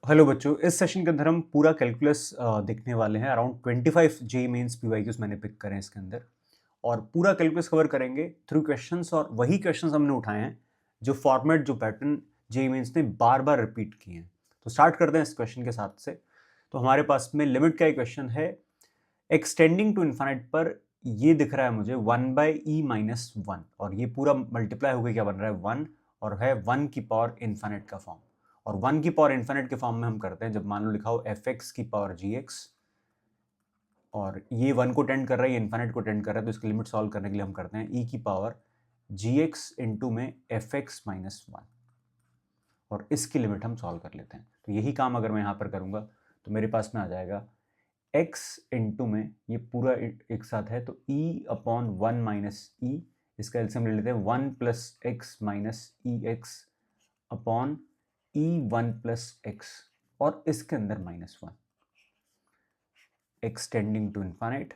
Hello बच्चों, इस session के अंदर हम पूरा कैलकुलस देखने वाले हैं। अराउंड 25 जे मेंस पीवाईक्यूज मैंने पिक करे हैं इसके अंदर, और पूरा कैलकुलस कवर करेंगे थ्रू क्वेश्चंस। और वही क्वेश्चंस हमने उठाए हैं जो फॉर्मेट, जो पैटर्न जे मेंस ने बार बार रिपीट किए हैं। तो स्टार्ट करते हैं इस क्वेश्चन के साथ से। तो हमारे पास में लिमिट का एक क्वेश्चन है, एक्सटेंडिंग टू इन्फाइनाइट पर ये दिख रहा है मुझे 1/e-1, और ये पूरा मल्टीप्लाई होकर क्या बन रहा है 1, और है 1 की पावर इन्फाइनाइट का फॉर्म। और 1 की पावर इन्फाइनाइट के फॉर्म में हम करते हैं जब मान लो लिखा हो fx की पावर gx, और ये 1 को टेंड कर रहा है, ये इन्फाइनाइट को टेंड कर रहा है, तो इसकी लिमिट सॉल्व करने के लिए हम करते हैं e की पावर gx इंटू में fx माइनस 1, और इसकी लिमिट हम सॉल्व कर लेते हैं। तो यही काम अगर मैं यहाँ पर करूँगा तो मेरे पास में आ जाएगा x इंटू में ये पूरा एक साथ है, तो e अपॉन 1 माइनस ई, इसका एलसीएम ले लेते हैं 1 plus x minus e x upon e1 plus x, और इसके अंदर माइनस 1, एक्सटेंडिंग टू इन्फाइनाइट,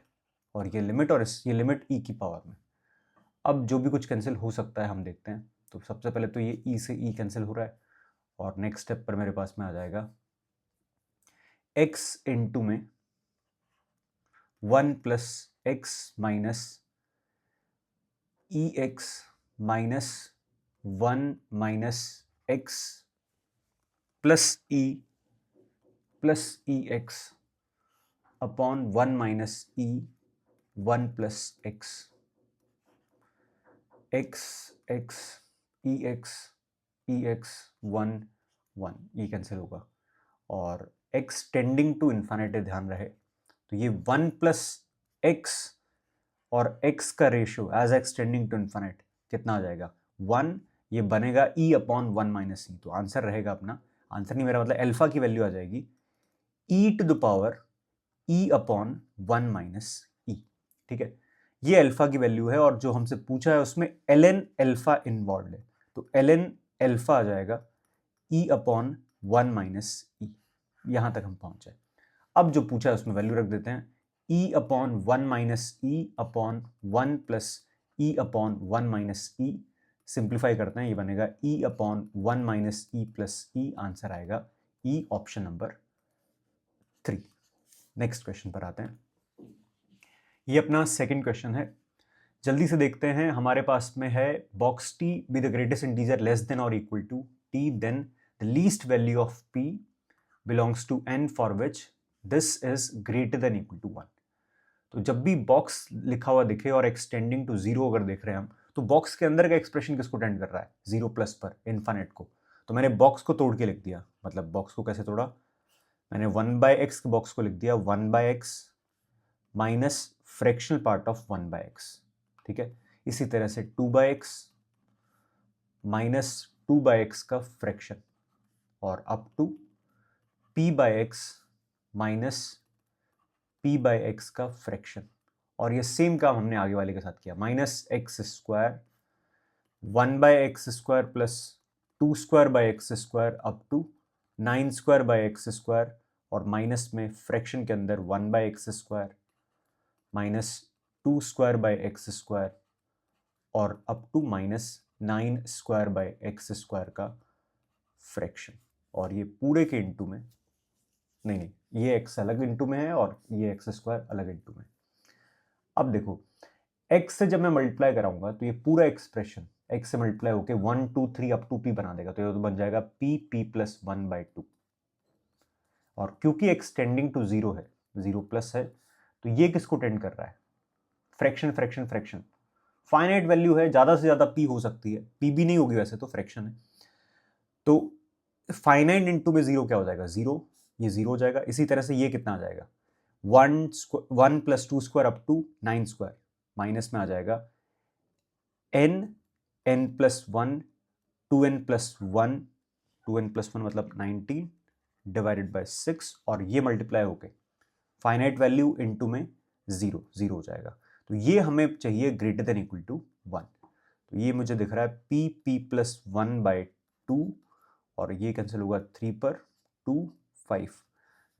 और ये लिमिट, और ये लिमिट e की पावर में। अब जो भी कुछ कैंसिल हो सकता है हम देखते हैं। तो सबसे पहले तो ये e से e कैंसिल हो रहा है, और नेक्स्ट स्टेप पर मेरे पास में आ जाएगा x इंटू में 1 plus x minus e x minus 1 minus x plus e x upon 1 minus e 1 plus x, x x e x 1 1, ये कैंसिल होगा, और x टेंडिंग टू इन्फाइनाइट ध्यान रहे, तो ये 1 प्लस एक्स और x का ratio as x tending to infinite कितना आ जाएगा 1, ये बनेगा e अपॉन 1 माइनस ई। तो आंसर रहेगा अपना, आंसर नहीं मेरा मतलब अल्फा की वैल्यू आ जाएगी e to the power e upon 1 minus e. ठीक है, ये अल्फा की वैल्यू है, और जो हमसे पूछा है उसमें ln अल्फा इन्वॉल्व है, तो ln अल्फा आ जाएगा e अपॉन 1 माइनस ई। यहां तक हम पहुंचे। अब जो पूछा है उसमें वैल्यू रख देते हैं, e upon 1 minus e upon 1 plus e upon 1 minus e. Simplify करते हैं, ये बनेगा e upon 1 minus e plus e. Answer आएगा e, option number 3। Next question पर आते हैं। ये अपना सेकंड क्वेश्चन है, जल्दी से देखते हैं। हमारे पास में है box t be the greatest integer less than और equal to t, then the least value of p belongs to n for which this is greater than equal to 1। तो जब भी बॉक्स लिखा हुआ दिखे और एक्सटेंडिंग टू जीरो अगर देख रहे हैं हम, तो बॉक्स के अंदर का एक्सप्रेशन किसको टेंड कर रहा है, जीरो प्लस पर, इन्फाइनाइट को। तो मैंने बॉक्स को तोड़ के लिख दिया, मतलब बॉक्स को कैसे तोड़ा, मैंने 1/x के बॉक्स को लिख दिया 1/x minus fractional part of 1/x। ठीक है, इसी तरह से 2/x माइनस 2/x का फ्रैक्शन, और up to p/x minus p/x का फ्रैक्शन। और ये सेम काम हमने आगे वाले के साथ किया, minus x square 1/x² plus 2² up to 9² और माइनस में फ्रैक्शन के अंदर 1/x² माइनस 2² और अप टू माइनस 9² का फ्रैक्शन। और ये पूरे के इंटू में, नहीं, ये x अलग इंटू में है और ये x² अलग इंटू में। अब देखो, x से जब मैं मल्टीप्लाई कराऊंगा तो ये पूरा एक्सप्रेशन x से मल्टीप्लाई होके 1 2 3 अप टू p बना देगा, तो ये तो बन जाएगा p प्लस 1/2। और क्योंकि x टेंडिंग टू जीरो है, जीरो प्लस है, तो ये किसको टेंड कर रहा है, fraction fraction fraction. Finite value है, ज्यादा से ज्यादा p हो सकती है, p भी नहीं होगी वैसे तो, फ्रैक्शन है। तो फाइनाइट इंटू में जीरो क्या हो जाएगा, जीरो, ये जीरो हो जाएगा। इसी तरह से ये कितना आ जाएगा, 1 प्लस 2² अप टू 9², माइनस में आ जाएगा n plus 1 2n plus 1, 2n plus 1 मतलब 19 डिवाइडेड बाय 6, और ये मल्टीप्लाई होके फाइनाइट वैल्यू इंटू में जीरो, जीरो हो जाएगा। तो ये हमें चाहिए ग्रेटर देन इक्वल टू 1। तो ये मुझे दिख रहा है p प्लस 1/2, और ये कैंसिल होगा 3 पर 2 5,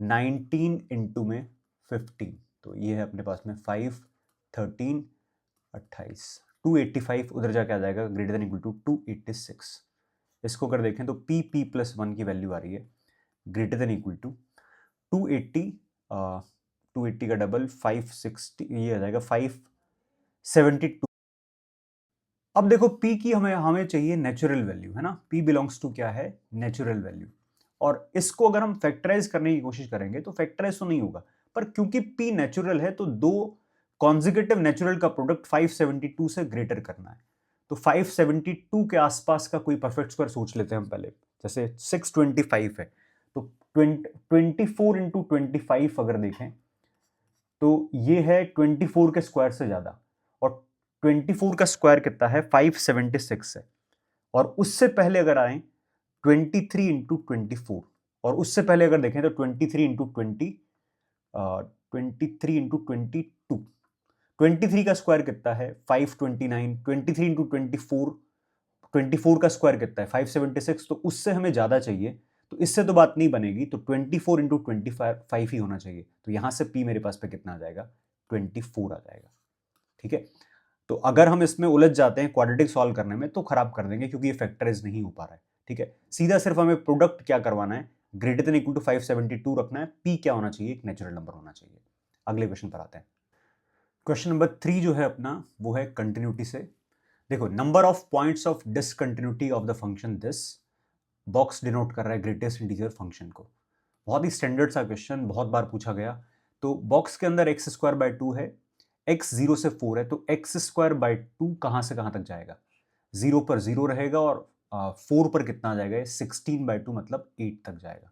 19 इंटू में 15, तो ये है अपने पास में 5 13 28, 285 उधर जाके आ जाएगा ग्रेटर देन इक्वल टू 286। इसको अगर देखें तो p प्लस 1 की वैल्यू आ रही है ग्रेटर देन इक्वल टू 280, 280 का डबल 560, ये आ जाएगा 572। अब देखो P की हमें चाहिए नेचुरल वैल्यू, है ना। P बिलोंग्स टू क्या है, नेचुरल वैल्यू। और इसको अगर हम फैक्टराइज करने की कोशिश करेंगे तो फैक्टराइज तो नहीं होगा, पर क्योंकि P नेचुरल है तो दो कॉन्जिक्यूटिव नेचुरल का प्रोडक्ट 572 से ग्रेटर करना है। तो 572 के आसपास का कोई परफेक्ट स्क्वायर सोच लेते हैं हम पहले। जैसे 625 है तो 24 इंटू 25 अगर देखें तो ये है 24 के स्क्वायर से ज्यादा, और 24 का स्क्वायर कितना है, 576 है। और उससे पहले अगर आए 23 इंटू 24, और उससे पहले अगर देखें तो 23 इंटू 23 इंटू 22, 23 का स्क्वायर कितना है 529, 23 इंटू 24, 24 का स्क्वायर कितना है 576, तो उससे हमें ज्यादा चाहिए। तो इससे तो बात नहीं बनेगी, तो 24 इंटू 25 ही होना चाहिए। तो यहां से P मेरे पास पे कितना आ जाएगा, 24 आ जाएगा। ठीक है, तो अगर हम इसमें उलझ जाते हैं क्वाड्रेटिक सॉल्व करने में तो खराब कर देंगे, क्योंकि ये फैक्टराइज नहीं हो पा रहा है। ठीक है, सीधा सिर्फ हमें प्रोडक्ट क्या करवाना है, ग्रेटर देन इक्वल टू 572 रखना है। P क्या होना चाहिए, एक नेचुरल नंबर होना चाहिए। अगले क्वेश्चन पर आते हैं। क्वेश्चन नंबर 3 जो है अपना, वो है कंटिन्यूटी से। देखो, number of points of discontinuity of the function this, box denote कर रहा है ग्रेटेस्ट इंटीजर फंक्शन को। बहुत ही स्टैंडर्ड सा क्वेश्चन, बहुत बार पूछा गया। तो बॉक्स के अंदर एक्स स्क्वायर बाय 2 है, x 0 से 4 है, तो एक्स स्क्वायर बाय 2 कहां से कहां तक जाएगा, 0 पर 0 रहेगा, और 4 पर कितना आ जाएगा, 16 बाय 2 मतलब 8 तक जाएगा।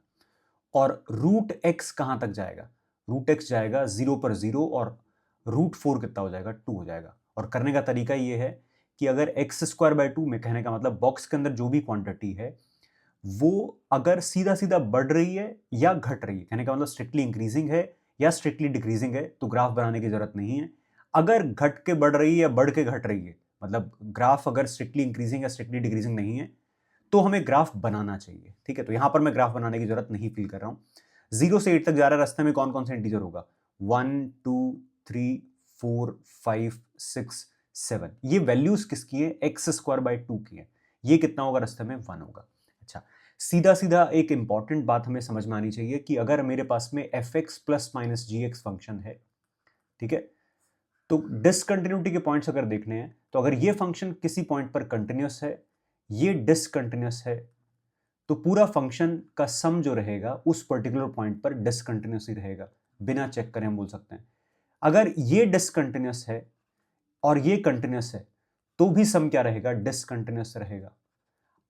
और रूट एक्स कहां तक जाएगा, रूट एक्स जाएगा 0 पर 0, और रूट 4 कितना हो जाएगा, 2 हो जाएगा। और करने का तरीका ये है कि अगर एक्स स्क्वायर बाय 2 में, कहने का मतलब बॉक्स के अंदर जो भी क्वांटिटी है वो अगर सीधा सीधा बढ़ रही है या घट रही है, कहने का मतलब स्ट्रिक्टली इंक्रीजिंग है या स्ट्रिक्टली डिक्रीजिंग है, तो ग्राफ बनाने की जरूरत नहीं है। अगर घट के बढ़ रही है या बढ़ के घट रही है, मतलब ग्राफ अगर स्ट्रिक्टली इंक्रीजिंग या स्ट्रिक्टली डिक्रीजिंग नहीं है, तो हमें ग्राफ बनाना चाहिए। ठीक है, तो यहां पर मैं ग्राफ बनाने की जरूरत नहीं फील कर रहा हूं। 0 से 8 तक जा रहा है, रास्ते में कौन कौन सा इंटीजर होगा, 1 2 3 4 5 6 7, ये वैल्यूज किसकी है, एक्स स्क्वायर बाय 2 की है। ये कितना होगा रास्ते में, 1 होगा। अच्छा, सीधा सीधा एक इंपॉर्टेंट बात हमें समझ में आनी चाहिए कि अगर मेरे पास में एफ एक्स प्लस माइनस जी एक्स फंक्शन है, ठीक है, तो डिसकंटिन्यूटी के पॉइंट्स अगर देखने हैं, तो अगर ये फंक्शन किसी पॉइंट पर कंटिन्यूस है, ये डिसकंटिन्यूस है, तो पूरा फंक्शन का सम जो रहेगा उस पर्टिकुलर पॉइंट पर डिसकंटिन्यूस ही रहेगा, बिना चेक करें हम बोल सकते हैं। अगर ये डिसकंटिन्यूस है और ये कंटिन्यूस है, तो भी सम क्या रहेगा, डिसकंटिन्यूस रहेगा।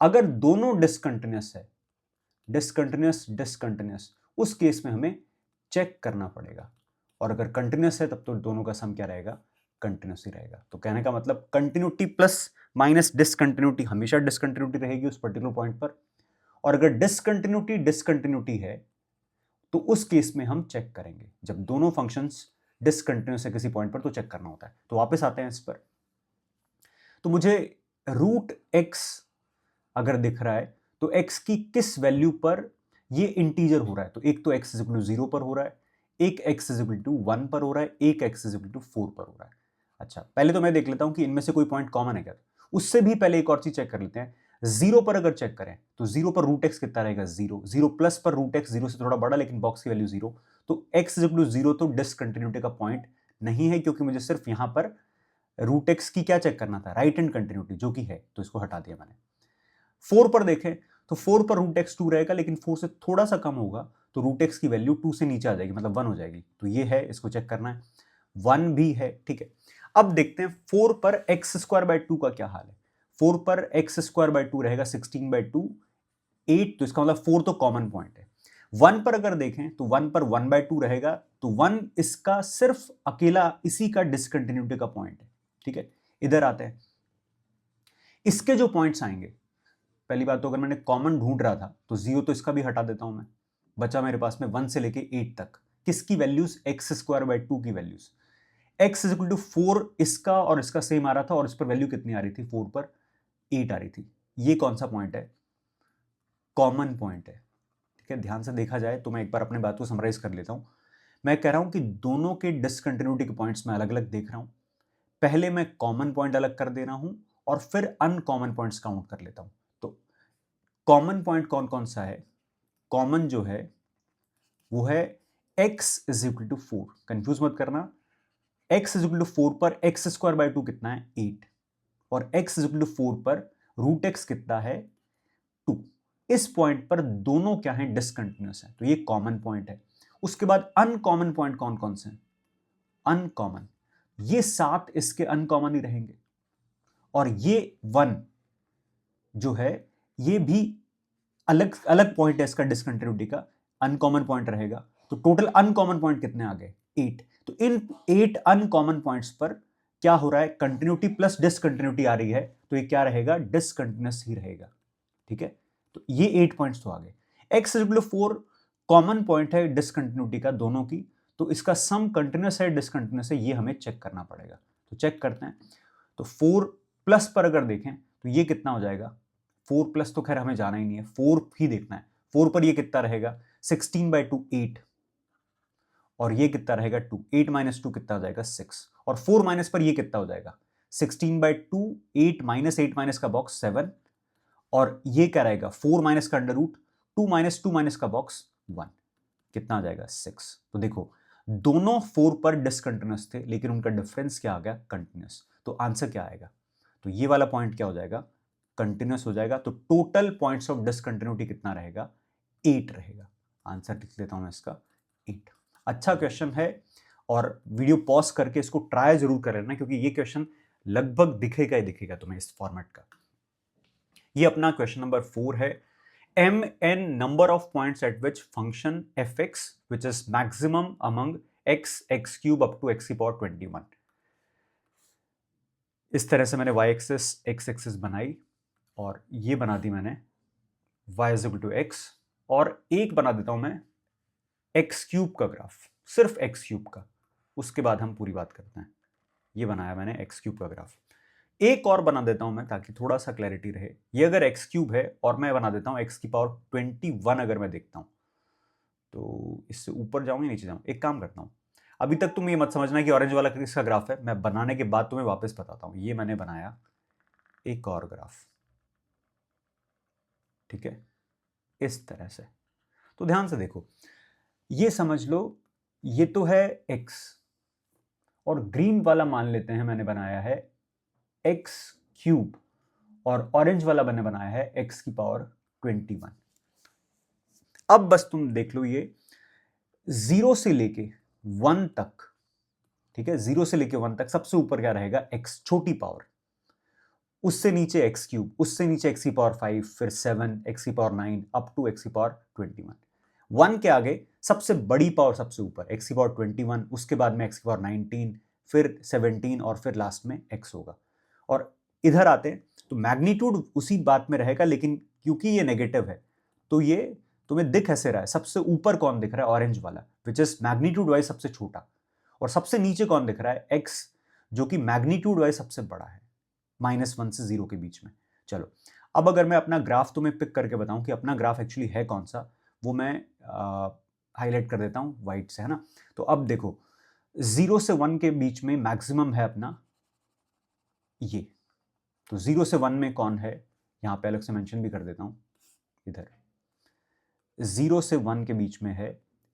अगर दोनों डिसकंटिन्यूस है, डिसकंटिन्यूस डिसकंटिन्यूस, उस केस में हमें चेक करना पड़ेगा। और अगर कंटिन्यूस है तब तो दोनों का सम क्या रहेगा, कंटिन्यूस ही रहेगा। तो कहने का मतलब कंटिन्यूटी प्लस माइनस डिसकंटिन्यूटी, हमेशा डिसकंटिन्यूटी रहेगी उस पर्टिकुलर पॉइंट पर। और अगर डिसकंटिन्यूटी डिसकंटिन्यूटी है, तो उस केस में हम चेक करेंगे। जब दोनों फंक्शंस डिसकंटिन्यूस है किसी पॉइंट पर, तो चेक करना होता है। तो वापस आते हैं इस पर। तो मुझे रूट एक्स अगर दिख रहा है, तो x की किस वैल्यू पर ये इंटीजर हो रहा है, तो एक तो x इज इक्वल टू 0 पर हो रहा है, एक x इज इक्वल टू 1 पर हो रहा है, एक x इज इक्वल टू 4 पर हो रहा है। अच्छा, पहले तो मैं देख लेता हूं कि इनमें से कोई पॉइंट कॉमन है क्या। उससे भी पहले एक और चीज चेक कर लेते हैं। 0 पर अगर चेक करें तो 0 पर रूट एक्स कितना रहेगा, 0, 0 प्लस पर रूट एक्स 0 से थोड़ा बड़ा, लेकिन बॉक्स की वैल्यू 0, तो x इज इक्वल टू 0 तो डिसकंटिन्यूटी का पॉइंट नहीं है, क्योंकि मुझे सिर्फ यहां पर रूट एक्स की क्या चेक करना था, राइट हैंड कंटिन्यूटी, जो कि है, तो इसको हटा दिया मैंने। 4 पर देखें तो 4 पर रूट एक्स 2 रहेगा, लेकिन 4 से थोड़ा सा कम होगा, तो रूट एक्स की वैल्यू 2 से नीचे आ जाएगी, मतलब 1 हो जाएगी। तो ये है, इसको चेक करना है, 1 भी है। ठीक है, अब देखते हैं 4 पर एक्स स्क्वायर बाय 2 का क्या हाल है। 4 पर एक्स स्क्वायर बाय 2 रहेगा 16 बाय 2, 8, तो इसका मतलब 4 तो कॉमन पॉइंट है। 1 पर अगर देखें तो 1 पर 1 बाय 2 रहेगा, तो 1 इसका सिर्फ अकेला इसी का डिसकंटिन्यूटी का पॉइंट है। ठीक है, इधर आते हैं, इसके जो पॉइंट्स आएंगे, पहली बात तो अगर मैंने कॉमन ढूंढ रहा था तो 0 तो इसका भी हटा देता हूं मैं, बचा मेरे पास में 1 से लेके 8 तक, किसकी वैल्यूज, एक्स स्क्वायर बाय 2 की values. X is equal to 4 इसका और इसका सेम आ रहा था, और इस पर वैल्यू कितनी आ रही थी, 4 पर 8 आ रही थी। ये कौन सा पॉइंट है, कॉमन पॉइंट है। ठीक है, ध्यान से देखा जाए तो मैं एक बार अपने बात को समराइज कर लेता हूं। मैं कह रहा हूं कि दोनों के डिसकंटिन्यूटी के पॉइंट्स मैं अलग अलग देख रहा हूं। पहले मैं कॉमन पॉइंट अलग कर दे रहा हूं, और फिर अनकॉमन पॉइंट्स काउंट कर लेता हूं। तो कॉमन पॉइंट कौन कौन सा है, कॉमन जो है वो है x is equal to 4। Confuse मत करना, x इज इक्वल टू 4 पर x स्क्वायर बाय 2 कितना है 8, और x इज इक्वल टू 4 पर रूट x कितना है 2। इस पॉइंट पर दोनों क्या है, डिसकंटिन्यूअस है, तो ये कॉमन पॉइंट है। उसके बाद अनकॉमन पॉइंट कौन कौन से हैं? अनकॉमन, ये 7 इसके अनकॉमन ही रहेंगे, और ये 1 जो है ये भी अलग अलग पॉइंट है इसका डिसकंटिन्यूटी का, अनकॉमन पॉइंट रहेगा। तो टोटल अनकॉमन पॉइंट कितने आ गए 8। तो इन 8 अनकॉमन पॉइंट्स पर क्या हो रहा है, कंटिन्यूटी प्लस डिसकंटिन्यूटी आ रही है, तो ये क्या रहेगा, डिसकंटिन्यूअस ही रहेगा। ठीक है, तो ये 8 पॉइंट्स तो आ गए। x इक्वल 4 कॉमन पॉइंट है डिसकंटिन्यूटी का दोनों की, तो इसका सम कंटिन्यूअस है डिसकंटिन्यूअस है, ये हमें चेक करना पड़ेगा। तो चेक करते हैं। तो 4 प्लस पर अगर देखें तो ये कितना हो जाएगा, 4 प्लस तो खैर हमें जाना ही नहीं है, 4 ही देखना है। 4 पर ये कितना रहेगा 16/2 8, और ये कितना रहेगा 2, 8 माइनस 2 कितना हो जाएगा 6, और 4 माइनस पर ये कितना हो जाएगा 16/2 8 माइनस का बॉक्स 7, और ये क्या रहेगा 4 माइनस का अंडर रूट 2 माइनस का बॉक्स 1, कितना आ जाएगा 6। तो देखो दोनों 4 पर डिसकंटिन्यूअस थे, लेकिन उनका डिफरेंस क्या आ गया, कंटिन्यूअस। तो आंसर क्या आएगा, तो ये वाला पॉइंट क्या हो जाएगा, कंटिन्यूअस हो जाएगा। तो टोटल पॉइंट्स ऑफ डिसकंटिन्यूटी कितना रहेगा, 8 रहेगा। आंसर लिख लेता हूं मैं इसका 8। अच्छा क्वेश्चन है, और वीडियो पॉज करके इसको ट्राई जरूर कर लेना, क्योंकि ये क्वेश्चन लगभग दिखेगा ही दिखेगा तुम्हें इस फॉर्मेट का। ये अपना क्वेश्चन नंबर 4 है। mn number of points at which function fx which is maximum among x cube up to x की पावर 21। इस तरह से मैंने y एक्सिस x एक्सिस बनाई, और ये बना दी मैंने y is equal to x, और एक बना देता हूं मैं x क्यूब का ग्राफ, सिर्फ x क्यूब का, उसके बाद हम पूरी बात करते हैं। ये बनाया मैंने x क्यूब का ग्राफ। एक और बना देता हूं मैं ताकि थोड़ा सा क्लैरिटी रहे। ये अगर x क्यूब है और मैं बना देता हूं x की पावर 21 अगर मैं देखता हूं, तो इससे ऊपर जाऊंगा नीचे जाऊं, एक काम करता हूं, अभी तक तुम ये मत समझना कि ऑरेंज वाला किसका ग्राफ है, मैं बनाने के बाद तुम्हें वापस बताता हूं। ये मैंने बनाया एक और ग्राफ, ठीक है, इस तरह से। तो ध्यान से देखो, ये समझ लो ये तो है x, और ग्रीन वाला मान लेते हैं मैंने बनाया है x क्यूब, और ऑरेंज वाला मैंने बनाया है x की पावर 21। अब बस तुम देख लो, ये 0 से लेके 1 तक, ठीक है, 0 से लेके 1 तक सबसे ऊपर क्या रहेगा, x छोटी पावर, उससे नीचे x क्यूब, उससे नीचे x की पावर 5, फिर 7, x की पावर 9, अप टू x की पावर 21। 1 के आगे सबसे बड़ी पावर सबसे ऊपर x की पावर 21, उसके बाद में x की पावर 19, फिर 17, और फिर लास्ट में x होगा। और इधर आते हैं तो मैग्नीट्यूड उसी बात में रहेगा, लेकिन क्योंकि ये नेगेटिव है तो ये तुम्हें दिख ऐसे रहा है, सबसे ऊपर कौन दिख रहा है, ऑरेंज वाला, विच इज मैग्नीट्यूड वाइज सबसे छोटा, और सबसे नीचे कौन दिख रहा है, x, जो कि मैग्नीट्यूड वाइज सबसे बड़ा है, -1 से 0 के बीच में। चलो अब अगर मैं अपना ग्राफ तुम्हें पिक करके बताऊं कि अपना ग्राफ एक्चुअली है कौन सा, वो मैं हाईलाइट कर देता हूं व्हाइट से, है ना। तो अब देखो 0 से 1 के बीच में मैक्सिमम है अपना ये, तो 0 से 1 में कौन है, यहां पे अलग से मेंशन भी कर देता हूं, इधर 0 से 1 के बीच में है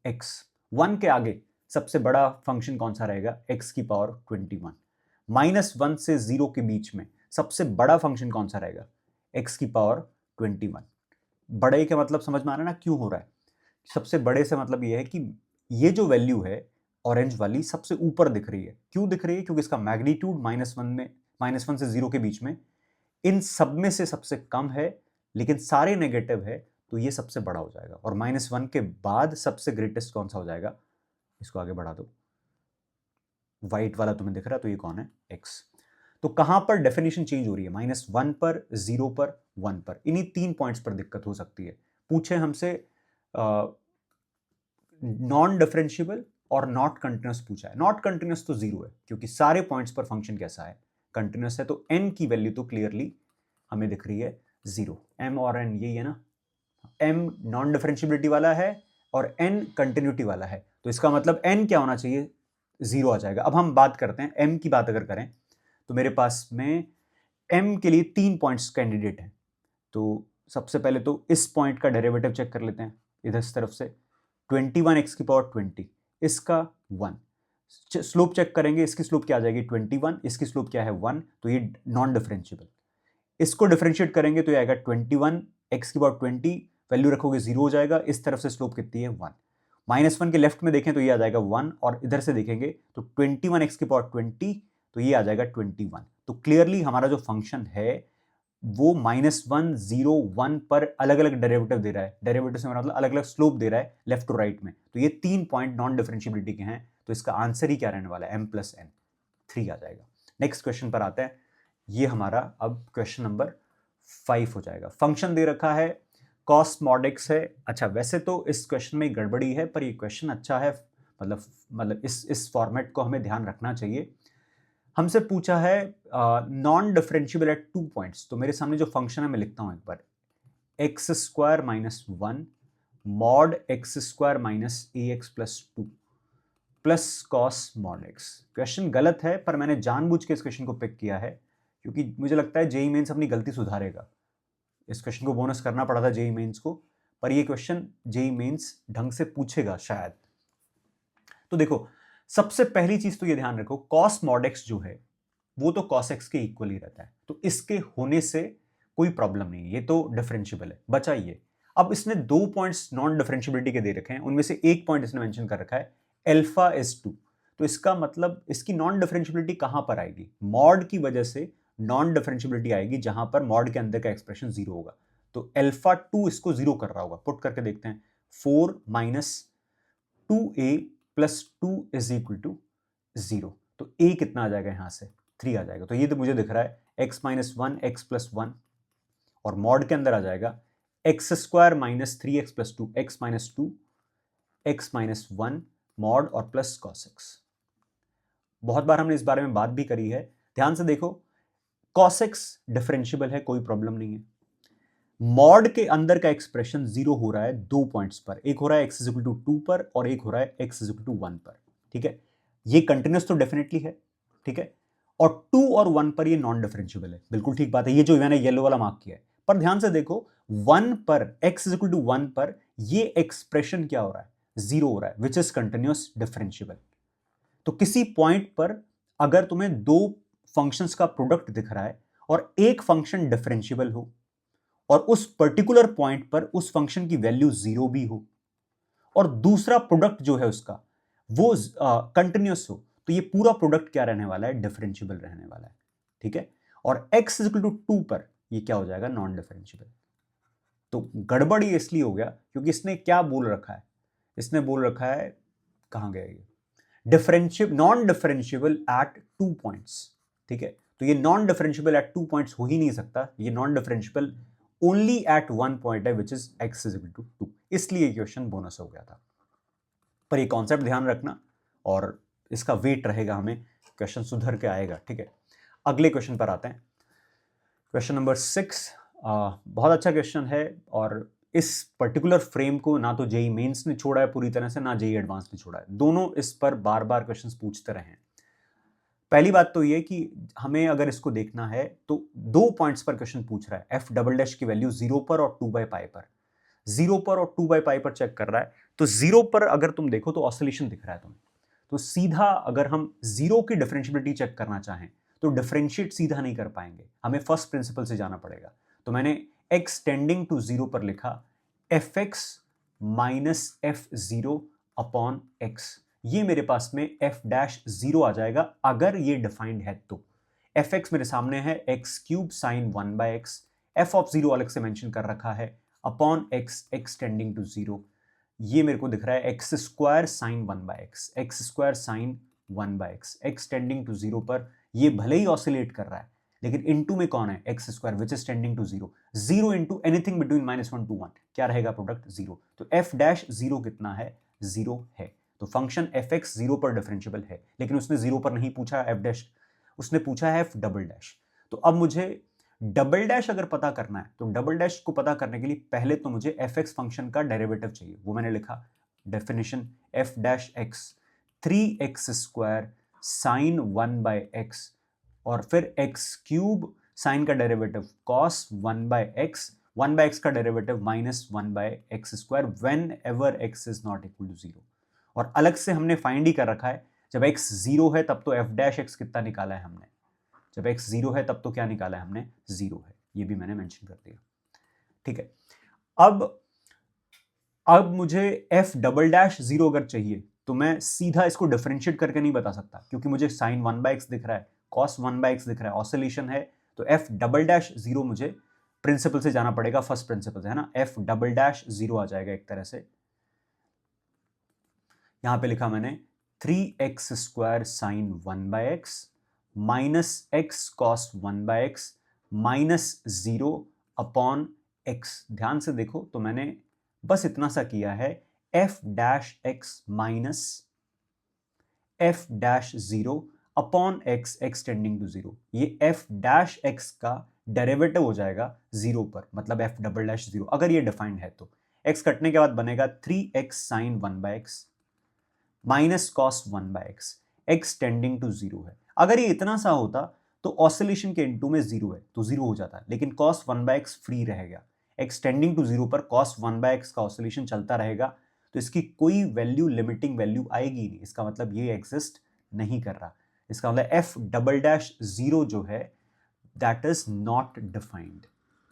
x। 1 के आगे सबसे बड़ा फंक्शन कौन सा रहेगा, x की पावर 21। -1 से 0 के बीच में सबसे बड़ा फंक्शन कौन सा रहेगा, x की पावर 21। बड़े का मतलब समझ में आ रहा है ना क्यों हो रहा है, सबसे बड़े से मतलब ये है कि ये जो वैल्यू है ऑरेंज वाली सबसे ऊपर दिख रही है। क्यों दिख रही है, क्योंकि इसका मैग्नीट्यूड -1 से 0 के बीच में इन सब में से सबसे कम है, लेकिन सारे नेगेटिव है, तो ये सबसे बड़ा हो जाएगा। और -1 के बाद सबसे ग्रेटेस्ट कौन सा हो जाएगा, इसको आगे बढ़ा दो, व्हाइट वाला तुम्हें दिख रहा है, तो ये कौन है, x। तो कहां पर डेफिनेशन चेंज हो रही है, -1 पर, 0 पर, 1 पर, इन्हीं 3 पॉइंट्स पर दिक्कत हो सकती है। पूछे हमसे नॉन डिफरेंशिएबल और नॉट कंटिन्यूअस पूछा है। नॉट कंटिन्यूअस तो 0 है, क्योंकि सारे पॉइंट्स पर फंक्शन कैसा है, कंटिन्यूअस है, तो n की वैल्यू तो क्लियरली हमें दिख रही है 0। m और n यही है ना, m नॉन डिफरेंशिएबिलिटी वाला है और n कंटिन्यूटी वाला है, तो इसका मतलब n क्या होना चाहिए, 0 आ जाएगा। अब हम बात करते हैं m की बात अगर करें, तो मेरे पास में m के लिए 3 पॉइंट्स कैंडिडेट हैं। तो सबसे पहले तो इस पॉइंट का डेरिवेटिव चेक कर लेते हैं, इधर इस तरफ से 21x की पावर 20, इसका 1। स्लोप चेक करेंगे, इसकी स्लोप क्या आ जाएगी 21, इसकी स्लोप क्या है 1, तो ये नॉन डिफरेंशिएबल। इसको डिफरेंशिएट करेंगे तो ये आएगा 21x की पावर 20, वैल्यू रखोगे 0 हो जाएगा, इस तरफ से स्लोप कितनी है 1। -1 के लेफ्ट में देखें तो ये आ जाएगा 1, और इधर से देखेंगे तो 21x की पावर 20, तो ये आ जाएगा 21। तो क्लियरली हमारा जो फंक्शन है वो -1, 0, 1 पर अलग अलग डेरिवेटिव दे रहा है। डेरिवेटिव से मतलब अलग अलग स्लोप दे रहा है लेफ्ट टू राइट में। तो ये 3 पॉइंट नॉन डिफरेंशिएबिलिटी के हैं, तो इसका आंसर ही क्या रहने वाला है, m+n, 3 आ जाएगा। नेक्स्ट क्वेश्चन पर आते हैं। ये हमारा अब क्वेश्चन नंबर 5 हो जाएगा। फंक्शन दे रखा है cos mod x है। अच्छा, वैसे तो इस क्वेश्चन में गड़बड़ी है, पर ये क्वेश्चन अच्छा है, मतलब इस फॉर्मेट को हमें ध्यान रखना चाहिए। हमसे पूछा है नॉन डिफरेंशिएबल एट 2 पॉइंट्स। तो मेरे सामने जो फंक्शन है मैं लिखता हूं एक बार, x² - 1 mod x² - ax + 2 plus cos mod x। Question गलत है, पर मैंने जानबूझ के इस क्वेश्चन को पिक किया है क्योंकि मुझे लगता है जेई मेंस अपनी गलती सुधारेगा। इस क्वेश्चन को बोनस करना पड़ा था जेई मेंस को, पर ये क्वेश्चन जेई मेंस ढंग से पूछेगा शायद। तो देखो, सबसे पहली चीज तो ये ध्यान रखो, cos mod x जो है वो तो cos x के इक्वल ही रहता है, तो इसके होने से कोई प्रॉब्लम नहीं है, ये तो डिफरेंशिएबल है। बचा ये, अब इसने 2 पॉइंट्स नॉन डिफरेंशिएबिलिटी के दे रखे हैं, उनमें से एक पॉइंट इसने मेंशन कर रखा है अल्फा इज 2। तो इसका मतलब इसकी नॉन डिफरेंशिएबिलिटी कहां पर आएगी, मॉड की वजह से नॉन डिफरेंशिएबिलिटी आएगी जहां पर मॉड के अंदर का एक्सप्रेशन 0 होगा। तो अल्फा 2 इसको 0 कर रहा होगा। पुट करके देखते हैं, 4 - 2a + 2 = 0। तो a कितना आ जाएगा यहां से, 3 आ जाएगा। तो ये तो मुझे दिख रहा है x - 1 x + 1, और मॉड के अंदर आ जाएगा x² - 3x + 2 x - 2 x - 1 mod और प्लस cos x। बहुत बार हमने इस बारे में बात भी करी है, ध्यान से देखो, cos x डिफरेंशिएबल है, कोई प्रॉब्लम नहीं है। मॉड के अंदर का एक्सप्रेशन 0 हो रहा है 2 पॉइंट्स पर, एक हो रहा है x = 2 पर और एक हो रहा है x = 1 पर। ठीक है, ये कंटिन्यूस तो डेफिनेटली है, ठीक है, और 2 और 1 पर ये नॉन डिफरेंशिएबल है, बिल्कुल ठीक बात है, ये जो मैंने येलो वाला मार्क किया है। पर ध्यान से देखो, 1 पर x = 1 पर ये एक्सप्रेशन क्या हो रहा है, 0 हो रहा है, विच इज कंटिन्यूस डिफरेंशिएबल। तो किसी पॉइंट पर अगर तुम्हें दो फंक्शंस का प्रोडक्ट दिख रहा है और एक फंक्शन डिफरेंशिएबल हो और उस पर्टिकुलर पॉइंट पर उस फंक्शन की वैल्यू 0 भी हो और दूसरा प्रोडक्ट जो है उसका वो कंटिन्यूस हो, तो ये पूरा प्रोडक्ट क्या रहने वाला है, डिफरेंशिएबल रहने वाला है। ठीक है, और x = 2 पर ये क्या हो जाएगा, नॉन डिफरेंशिएबल। तो गड़बड़ ये इसलिए हो गया क्योंकि इसने क्या बोल रखा है, इसने बोल रखा है, कहां गया ये, नॉन डिफरेंशिएबल एट 2 पॉइंट्स। ठीक है, तो ये नॉन डिफरेंशिएबल एट 2 पॉइंट्स हो ही नहीं सकता, ये non differentiable only at 1 point है, विच इज x = 2, इसलिए क्वेश्चन बोनस हो गया था। पर ये कॉन्सेप्ट ध्यान रखना और इसका वेट रहेगा, हमें क्वेश्चन सुधर के आएगा। ठीक है, अगले क्वेश्चन पर आते हैं। क्वेश्चन नंबर 6 बहुत अच्छा क्वेश्चन है, और इस पर्टिकुलर फ्रेम को ना तो जेई मेंस ने छोड़ा है पूरी तरह से, ना जेई एडवांस ने छोड़ा है, दोनों इस पर बार बार क्वेश्चंस पूछते रहे हैं। पहली बात तो ये कि हमें अगर इसको देखना है तो 2 पॉइंट्स पर क्वेश्चन पूछ रहा है, f" की वैल्यू 0 पर और 2/π पर, 0 पर और 2/π पर चेक कर रहा है। तो 0 पर अगर तुम देखो तो ऑसिलेशन दिख रहा है तुम्हें, तो सीधा अगर हम 0 की डिफरेंशिएबिलिटी चेक करना चाहें तो डिफरेंशिएट सीधा नहीं कर पाएंगे, हमें फर्स्ट प्रिंसिपल से जाना पड़ेगा। तो मैंने x टेंडिंग टू 0 पर लिखा fx - f0/x, ये मेरे पास में f' 0 आ जाएगा अगर ये डिफाइंड है तो। fx मेरे सामने है x³ sin 1/x, f(0) अलग से मेंशन कर रखा है अपॉन x टेंडिंग टू 0, ये मेरे को दिख रहा है x² sin 1/x, x² sin 1/x, x tending to 0 पर ये भले ही ऑसिलेट कर रहा है लेकिन इनटू में कौन है, x² which is tending to 0, 0 into anything between -1 to 1 क्या रहेगा प्रोडक्ट, 0। तो f'0 कितना है, 0 है। तो फंक्शन fx 0 पर डिफरेंशिएबल है, लेकिन उसने 0 पर नहीं पूछा f', उसने पूछा है f'। तो अब मुझे डबल डैश अगर पता करना है तो डबल डैश को पता करने के लिए पहले तो मुझे fx फंक्शन का डेरिवेटिव चाहिए, वो मैंने लिखा definition f'(x) 3x² sin 1/x और फिर x³ साइन का डेरिवेटिव cos 1/x 1/x का derivative -1/x² whenever x is not equal to 0। और अलग से हमने फाइंड ही कर रखा है, जब x 0 है तब तो f' कितना निकाला है हमने, जब x 0 है तब तो क्या निकाला है हमने, 0 है, ये भी मैंने मेंशन कर दिया। ठीक है, अब मुझे f'0 अगर चाहिए तो मैं सीधा इसको डिफरेंशिएट करके नहीं बता सकता, क्योंकि मुझे sin 1/x दिख रहा है, cos 1/x दिख रहा है, ऑसिलेशन है, तो f'0 मुझे प्रिंसिपल से जाना पड़ेगा, फर्स्ट प्रिंसिपल से, है ना। f'0 आ जाएगा एक तरह से, यहां पे लिखा मैंने 3x² sin 1/x minus x cos 1/x minus 0 upon x। ध्यान से देखो तो मैंने बस इतना सा किया है, f' minus f'0 upon x tending to 0। ये f' का डेरिवेटिव हो जाएगा 0 पर, मतलब f'0 अगर ये डिफाइंड है तो x कटने के बाद बनेगा 3x sin 1/x minus cos 1/x, x tending to 0 है। अगर ये इतना सा होता तो ऑसिलेशन के इनटू में 0 है तो 0 हो जाता, लेकिन cos 1/x फ्री रहेगा, x टेंडिंग टू 0 पर cos 1/x का ऑसिलेशन चलता रहेगा, तो इसकी कोई वैल्यू, लिमिटिंग वैल्यू आएगी नहीं, इसका मतलब ये एग्जिस्ट नहीं कर रहा, इसका मतलब f'0 जो है दैट इज नॉट डिफाइंड।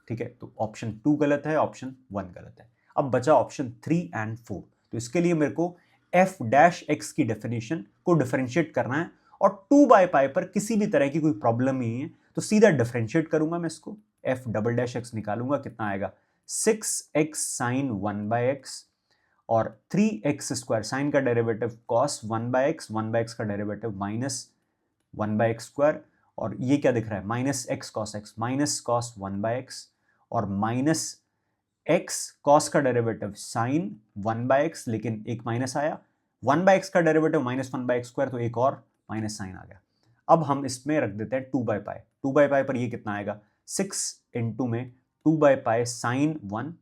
ठीक है, तो ऑप्शन 2 गलत है, ऑप्शन 1 गलत है। अब बचा ऑप्शन 3 एंड 4, तो इसके लिए मेरे को f' की डेफिनेशन को डिफरेंशिएट करना है, और 2/π पर किसी भी तरह की कोई प्रॉब्लम नहीं है, तो सीधा डिफरेंशिएट करूंगा मैं इसको, f'' निकालूंगा, कितना आएगा 6x sin 1/x और 3x² साइन का डेरिवेटिव cos 1/x का डेरिवेटिव माइनस 1/x², और ये क्या दिख रहा है, minus x cos x minus cos 1/x और माइनस x cos का डेरिवेटिव sin 1/x, लेकिन एक माइनस आया, 1/x का डेरिवेटिव माइनस 1/x², तो एक और माइनस साइन आ गया। अब हम इसमें रख देते हैं 2/π, 2/π पर ये कितना आएगा, 6 इंटू में 2/π sin 1,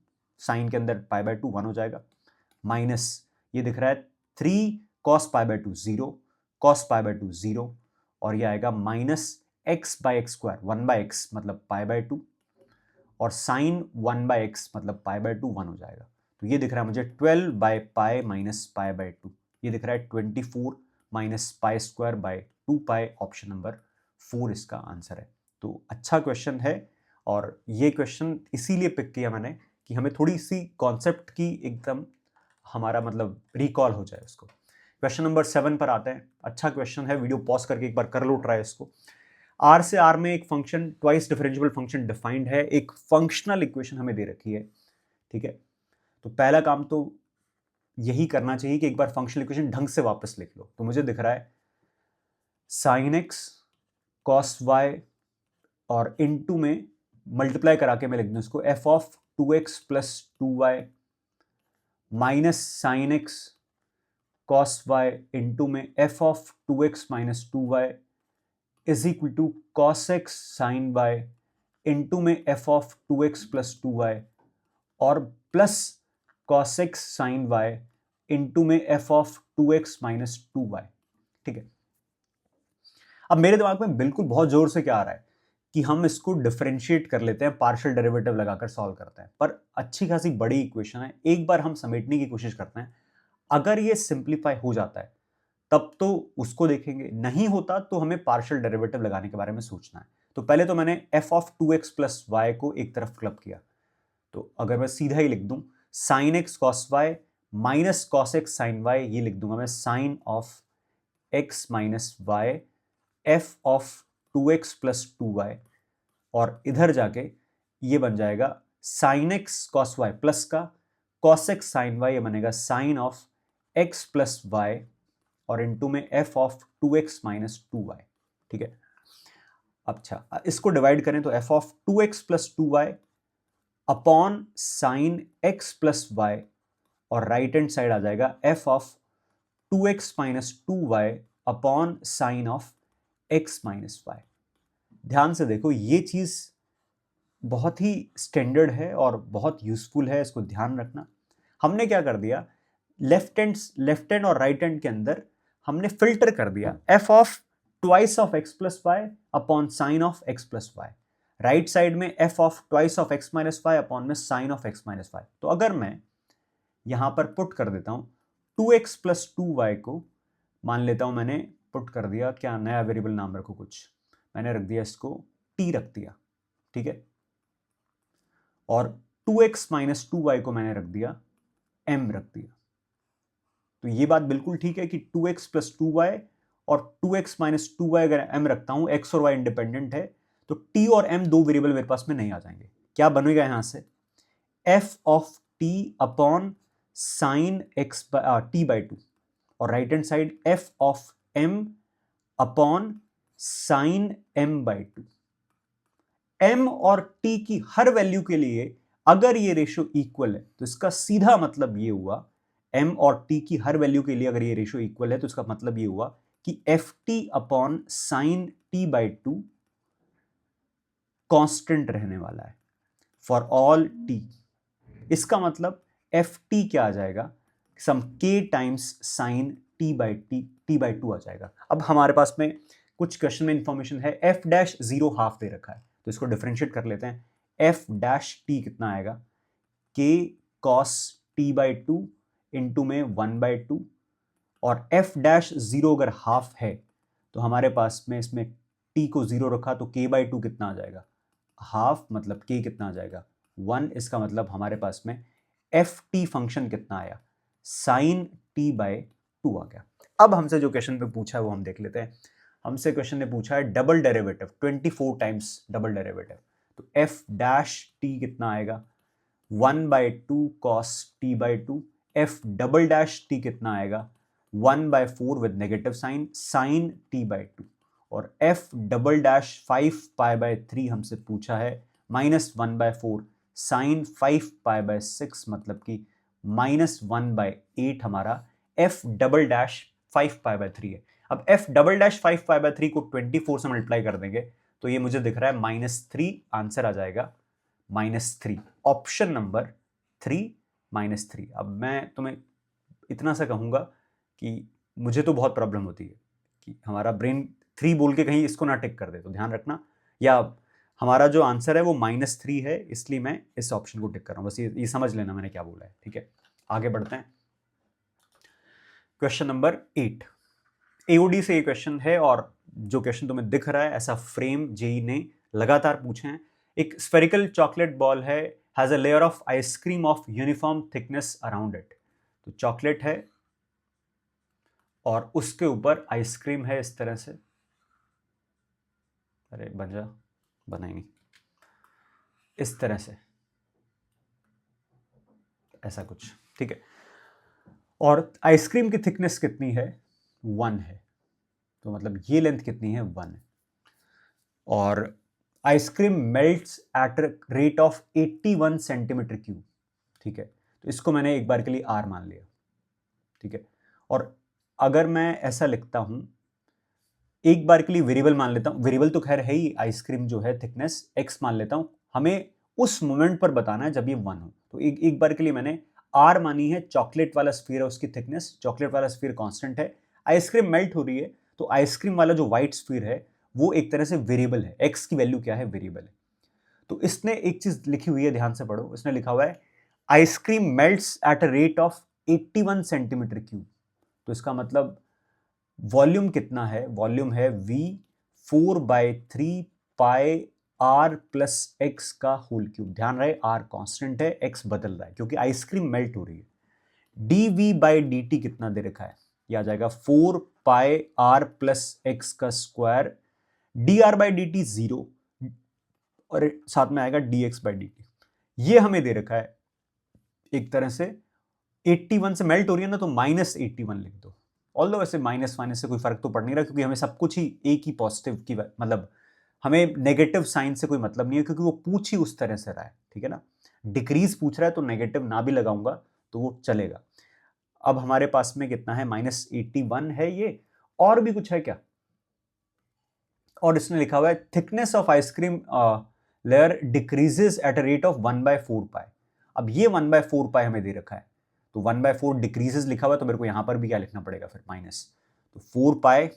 साइन के अंदर π/2 1 हो जाएगा, माइनस ये दिख रहा है 3 cos π/2 0, cos π/2 0, और ये आएगा माइनस x/x² 1/x मतलब π/2, और sin 1/x मतलब π/2 1 हो जाएगा, तो ये दिख रहा है मुझे 12/π माइनस π/2, ये दिख रहा है 24 माइनस π²/2π, ऑप्शन नंबर 4 इसका आंसर है। तो अच्छा क्वेश्चन है, और ये क्वेश्चन इसीलिए पिक किया मैंने कि हमें थोड़ी सी कॉन्सेप्ट की एकदम हमारा मतलब रिकॉल हो जाए उसको। क्वेश्चन नंबर 7 पर आते हैं, अच्छा क्वेश्चन है, वीडियो पॉज करके एक बार कर लो ट्राई इसको। R से R में एक function twice differentiable function defined है, एक फंक्शनल इक्वेशन हमें दे रखी है। ठीक है, तो पहला काम तो यही करना चाहिए कि एक बार फंक्शनल इक्वेशन ढंग से वापस लिख लो। तो मुझे दिख रहा है sin x cos y और इनटू में मल्टीप्लाई करा के मैं लिख दूं इसको f of 2x plus 2y minus sine x cos y into में f of 2x minus 2y is equal to cos x sin y into में f of 2x plus 2y और plus cos x sin y into में f of 2x minus 2y। ठीक है, अब मेरे दिमाग में बिल्कुल बहुत जोर से क्या आ रहा है कि हम इसको डिफरेंशिएट कर लेते हैं, पार्शियल डेरिवेटिव लगाकर सॉल्व करते हैं, पर अच्छी खासी बड़ी इक्वेशन है, एक बार हम समेटने की कोशिश करते हैं, अगर ये सिंप्लीफाई हो जाता है तब तो उसको देखेंगे, नहीं होता तो हमें पार्शियल डेरिवेटिव लगाने के बारे में सोचना है। तो पहले तो मैंने f of 2x plus y को एक तरफ क्लब किया, तो अगर मैं सीधा ही लिख दूं sin x cos y minus cos x sin y, ये लिख दूंगा मैं sin of x minus y f of 2x plus 2y, और इधर जाके ये बन जाएगा sin x cos y plus का cos x sin y, ये बनेगा sin of x plus y और इनटू में f of 2x minus 2y। ठीक है, अच्छा इसको डिवाइड करें तो f of 2x plus 2y upon sine x plus y, और राइट हैंड साइड आ जाएगा f of 2x minus 2y upon sine of x minus y। ध्यान से देखो, ये चीज बहुत ही स्टैंडर्ड है और बहुत यूजफुल है, इसको ध्यान रखना। हमने क्या कर दिया, लेफ्ट हैंड और राइट हैंड के अंदर हमने फिल्टर कर दिया f of twice of x plus y upon sine of x plus y. Right side में f of twice of x minus y upon में sine of x minus y. तो अगर मैं यहां पर पुट कर देता हूं 2x प्लस 2y को, मान लेता हूं मैंने पुट कर दिया, क्या नया वेरिएबल नाम रखो, कुछ मैंने रख दिया इसको t रख दिया, ठीक है, और 2x माइनस 2y को मैंने रख दिया m रख दिया। तो ये बात बिल्कुल ठीक है कि 2x प्लस 2y और 2x माइनस 2y अगर m रखता हूं, x और y इंडिपेंडेंट है, तो t और m दो वेरिएबल मेरे पास में नहीं आ जाएंगे। क्या बनेगा यहां से f of t upon sine x t by 2, और right hand side f of m upon sine m by 2। m और t की हर वैल्यू के लिए अगर ये रेशियो इक्वल है तो इसका सीधा मतलब ये हुआ, m और t की हर वैल्यू के लिए अगर ये रेशियो इक्वल है तो इसका मतलब ये हुआ कि F T upon sine t by 2 constant रहने वाला है फॉर ऑल t। इसका मतलब एफ टी क्या आ जाएगा, सम k times sign t by T by 2 आ जाएगा। अब हमारे पास में कुछ क्वेश्चन में इंफॉर्मेशन है, f डैश 0 हाफ दे रखा है, तो इसको डिफरेंशिएट कर लेते हैं। f डैश t कितना आएगा, k cos t by 2 into में 1 बाई 2, और f डैश 0 अगर हाफ है तो हमारे पास में इसमें t को 0 रखा तो k बाई 2 कितना आ जाएगा, हाफ, मतलब k कितना आ जाएगा 1। इसका मतलब हमारे पास में एफ टी फंक्शन कितना आया, साइन टी बाई 2 आ गया। अब हमसे जो क्वेश्चन पे पूछा है वो हम देख लेते हैं। हमसे क्वेश्चन ने पूछा है double derivative 24 times double derivative, तो एफ डैश टी कितना आएगा 1 by 2 cos t by 2, f double dash t कितना आएगा 1 by 4 with negative sine sine t by 2, और f double dash 5 pi by 3 हमसे पूछा है minus 1 by 4 sine 5 pi by 6, मतलब कि माइनस 1 बाई 8 हमारा f double dash 5 pi by 3 है। अब F double dash 5 pi by 3 को 24 से मल्टीप्लाई कर देंगे तो ये मुझे दिख रहा है -3, आंसर आ जाएगा -3, ऑप्शन नंबर 3 -3। अब मैं तुम्हें इतना सा कहूंगा कि मुझे तो बहुत प्रॉब्लम होती है कि हमारा ब्रेन 3 बोल के कहीं इसको ना टिक कर दे, तो ध्यान रखना, या हमारा जो आंसर है वो -3 है, इसलिए मैं इस ऑप्शन को टिक कर रहा हूं, बस ये समझ लेना मैंने क्या बोला है, ठीक है। आगे बढ़ते हैं, क्वेश्चन नंबर 8, एओडी से ये क्वेश्चन है, और जो क्वेश्चन तुम्हें दिख रहा है ऐसा फ्रेम जेई ने लगातार पूछे हैं। एक स्फेरिकल चॉकलेट बॉल है, has a layer of ice cream of uniform thickness around it. तो चॉकलेट है और उसके ऊपर आइसक्रीम है इस तरह से, अरे बन जा, बना ही नहीं, इस तरह से, ऐसा कुछ, ठीक है। और आइसक्रीम की थिकनेस कितनी है 1 है, तो मतलब ये लेंथ कितनी है 1 है, और ice cream melts at rate of 81 centimetre cube, ठीक है। तो इसको मैंने एक बार के लिए आर मान लिया, ठीक है। और अगर मैं ऐसा लिखता हूं, एक बार के लिए वेरिएबल मान लेता हूं, वेरिएबल तो खैर है ही, आइसक्रीम जो है थिकनेस x मान लेता हूं, हमें उस मोमेंट पर बताना है जब ये 1 हो। तो एक बार के लिए मैंने r मानी है, चॉकलेट वाला स्फीयर है उसकी थिकनेस, चॉकलेट वाला स्फीयर कांस्टेंट है, आइसक्रीम मेल्ट हो रही है, तो आइसक्रीम वाला जो व्हाइट स्फीयर है वो एक तरह से वेरिएबल है, x की वैल्यू क्या है, वेरिएबल है। तो इसने एक चीज लिखी हुई है, ध्यान से पढ़ो, इसने लिखा हुआ है ice cream melts at a rate of 81 centimetre cube. तो इसका मतलब वॉल्यूम कितना है, वॉल्यूम है v 4/3 पाई r प्लस एक्स का होल क्यूब। ध्यान रहे r कांस्टेंट है, x बदल रहा है क्योंकि आइसक्रीम मेल्ट हो रही है। dv/dt कितना दे रखा है, यह आ जाएगा 4 पाई r प्लस एक्स का स्क्वायर, dr/dt 0, और साथ में आएगा dx/dt। ये हमें दे रखा है एक तरह से 81 से मेल्ट हो रही है ना, तो -81 लिख दो। ऑल्दो वैसे माइनस से कोई फर्क तो पड़ नहीं रहा, क्योंकि हमें सब कुछ ही एक ही पॉजिटिव की, मतलब हमें नेगेटिव साइन से कोई मतलब नहीं है, क्योंकि वो पूछ ही उस तरह से रहा है, ठीक है ना। डिक्रीज पूछ रहा है तो नेगेटिव ना भी लगाऊंगा तो वो चलेगा। अब हमारे पास में कितना है, -81 है ये, और भी कुछ है क्या, और इसने लिखा हुआ है thickness of ice cream layer decreases at a rate of 1/4 पाई। अब ये 1/4 पाई हमें दे रखा है, तो 1/4 डिक्रीजेस लिखा हुआ है, तो मेरे को यहां पर भी क्या लिखना पड़ेगा फिर, माइनस, तो 4 पाई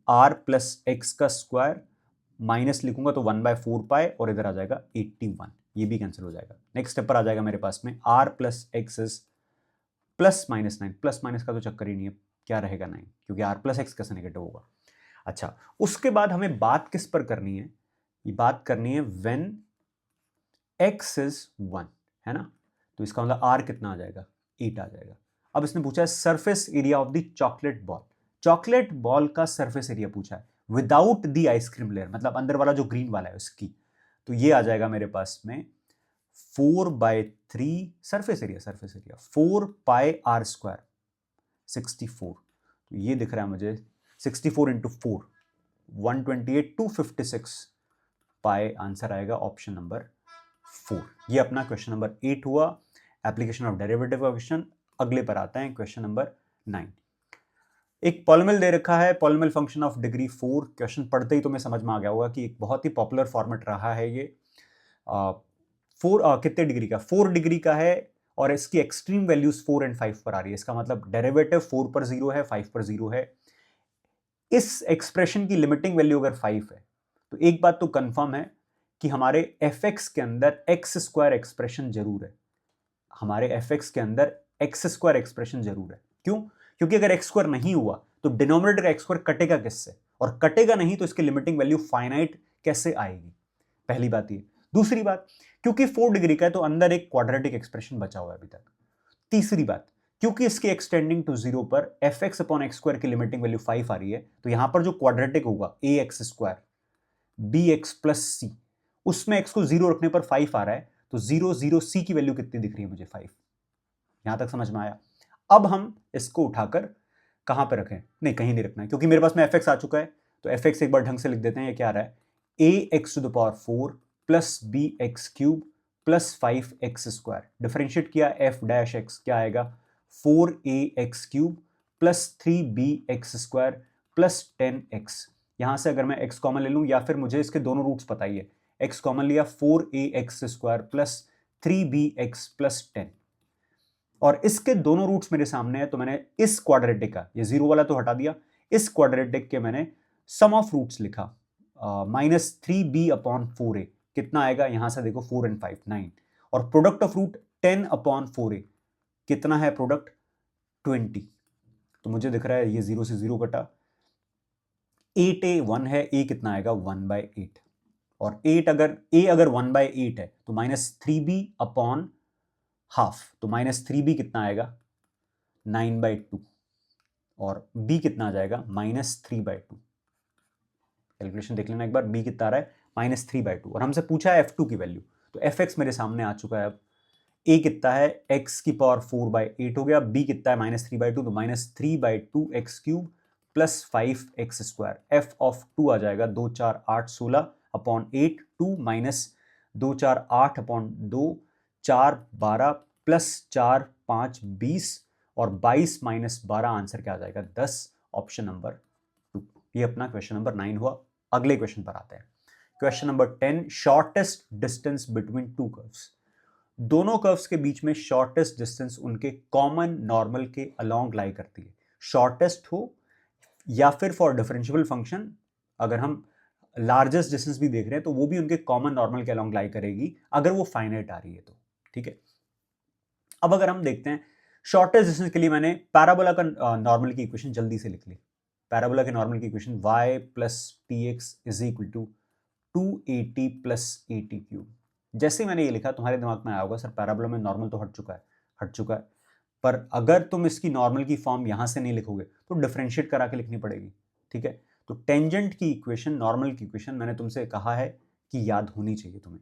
r प्लस एक्स का स्क्वायर माइनस लिखूंगा तो 1/4 पाई और इधर आ जाएगा 81, ये भी कैंसिल हो जाएगा। नेक्स्ट स्टेप पर आ जाएगा मेरे पास में r plus x is plus minus 9, plus minus का तो चक्कर ही नहीं है, क्या रहेगा 9, क्योंकि r प्लस एक्स कैसे नेगेटिव होगा। अच्छा, उसके बाद हमें बात किस पर करनी है, ये बात करनी है व्हेन x इज 1, है ना, तो इसका मतलब r कितना आ जाएगा, 8 आ जाएगा। अब इसने पूछा है surface area of the chocolate ball, chocolate ball का सरफेस एरिया पूछा है विदाउट द आइसक्रीम लेयर, मतलब अंदर वाला जो ग्रीन वाला है उसकी, तो ये आ जाएगा मेरे पास में 4/3 सरफेस एरिया 4πr², 64, तो ये दिख रहा है मुझे 64 इंटू 4, 128 256 पाई, आंसर आएगा ऑप्शन नंबर 4। ये अपना क्वेश्चन नंबर 8 हुआ, एप्लीकेशन ऑफ डेरिवेटिव का क्वेश्चन। अगले पर आता है क्वेश्चन नंबर 9। एक पॉलिनोमियल दे रखा है, polynomial function of degree 4, question पढ़ते ही तुम्हें समझ में आ गया होगा कि एक बहुत ही पॉपुलर फॉर्मेट रहा है ये। 4 कितने डिग्री का, 4 डिग्री का है और इसकी एक्सट्रीम वैल्यूज 4 और 5 पर आ रही है, इसका मतलब डेरिवेटिव 4 पर 0 है, 5 पर 0 है। इस एक्सप्रेशन की लिमिटिंग वैल्यू अगर 5 है तो एक बात तो कंफर्म है कि हमारे fx के अंदर x² एक्सप्रेशन जरूर है, हमारे fx के अंदर x² एक्सप्रेशन जरूर है। क्यों? क्योंकि अगर x² नहीं हुआ तो डिनोमिनेटर का x² कटेगा किससे, और कटेगा नहीं तो इसकी लिमिटिंग वैल्यू फाइनाइट कैसे आएगी, पहली बात ये। दूसरी बात, क्योंकि 4 डिग्री का है तो अंदर एक क्वाड्रेटिक एक्सप्रेशन बचा हुआ है अभी तक। तीसरी बात, क्योंकि इसके एक्सटेंडिंग टू 0 पर fx/x² की लिमिटिंग वैल्यू 5 आ रही है, तो यहां पर जो क्वाड्रेटिक होगा ax² bx प्लस c, उसमें x को 0 रखने पर 5 आ रहा है, तो 0 0 c की वैल्यू कितनी दिख रही है मुझे, 5। यहां तक समझ में आया? अब हम इसको उठाकर कहां पर रखें, नहीं कहीं नहीं रखना है, क्योंकि मेरे पास में fx आ चुका है, तो fx एक बार ढंग से लिख देते हैं। ये क्या आ रहा है, ax⁴ plus bx³ plus 5x², differentiate किया f' क्या आएगा, 4ax³ plus 3bx² plus 10x। यहां से अगर मैं x कॉमन ले लूं, या फिर मुझे इसके दोनों रूट्स पता ही है, x कॉमन लिया 4ax² प्लस 3bx प्लस 10, और इसके दोनों रूट्स मेरे सामने है, तो मैंने इस क्वाड्रेटिक का, ये 0 वाला तो हटा दिया, इस क्वाड्रेटिक के मैंने सम ऑफ रूट्स लिखा, -3b/4a, कितना आएगा, यहां से देखो 4 और 5 9, और प्रोडक्ट ऑफ रूट 10/4a, कितना है प्रोडक्ट, 20, तो मुझे दिख रहा है ये 0 से 0 कटा, 8a 1 है, a कितना आएगा 1/8, और a अगर 1/8 है तो -3b/½ तो -3b कितना आएगा 9/2, और b कितना आ जाएगा -3/2। कैलकुलेशन देख लेना एक बार, b कितना आ रहा है -3/2, और हमसे पूछा है f2 की वैल्यू, तो fx मेरे सामने आ चुका है। अब a कितना है, x⁴ 4/8 हो गया, b कितना है -3/2, तो -3/2x³ plus 5x², f of 2 आ जाएगा 2 4 8 16/8, 2 माइनस 2 4 8/2, 4 12 प्लस 4 5 20, और 22 माइनस 12, आंसर क्या आ जाएगा 10, ऑप्शन नंबर 2। ये अपना क्वेश्चन नंबर 9 हुआ। अगले क्वेश्चन पर आते हैं, question number 10, shortest distance between two curves, दोनों कर्व्स के बीच में शॉर्टेस्ट डिस्टेंस उनके कॉमन नॉर्मल के अलोंग लाई करती है, शॉर्टेस्ट हो या फिर फॉर डिफरेंशिएबल फंक्शन अगर हम लार्जेस्ट डिस्टेंस भी देख रहे हैं तो वो भी उनके कॉमन नॉर्मल के अलोंग लाई करेगी अगर वो फाइनाइट आ रही है तो, ठीक है। अब अगर हम देखते हैं शॉर्टेस्ट डिस्टेंस के लिए, मैंने पैराबोला का नॉर्मल की इक्वेशन जल्दी से लिख ली। पैराबोला के नॉर्मल की equation y plus tx is equal to 2at plus at³। जैसे मैंने ये लिखा तुम्हारे दिमाग में आया होगा, सर पैराबोला में नॉर्मल तो हट चुका है, पर अगर तुम इसकी नॉर्मल की फॉर्म यहां से नहीं लिखोगे तो डिफरेंशिएट करा के लिखनी पड़ेगी, ठीक है। तो टेंजेंट की इक्वेशन, नॉर्मल की इक्वेशन मैंने तुमसे कहा है कि याद होनी चाहिए तुम्हें,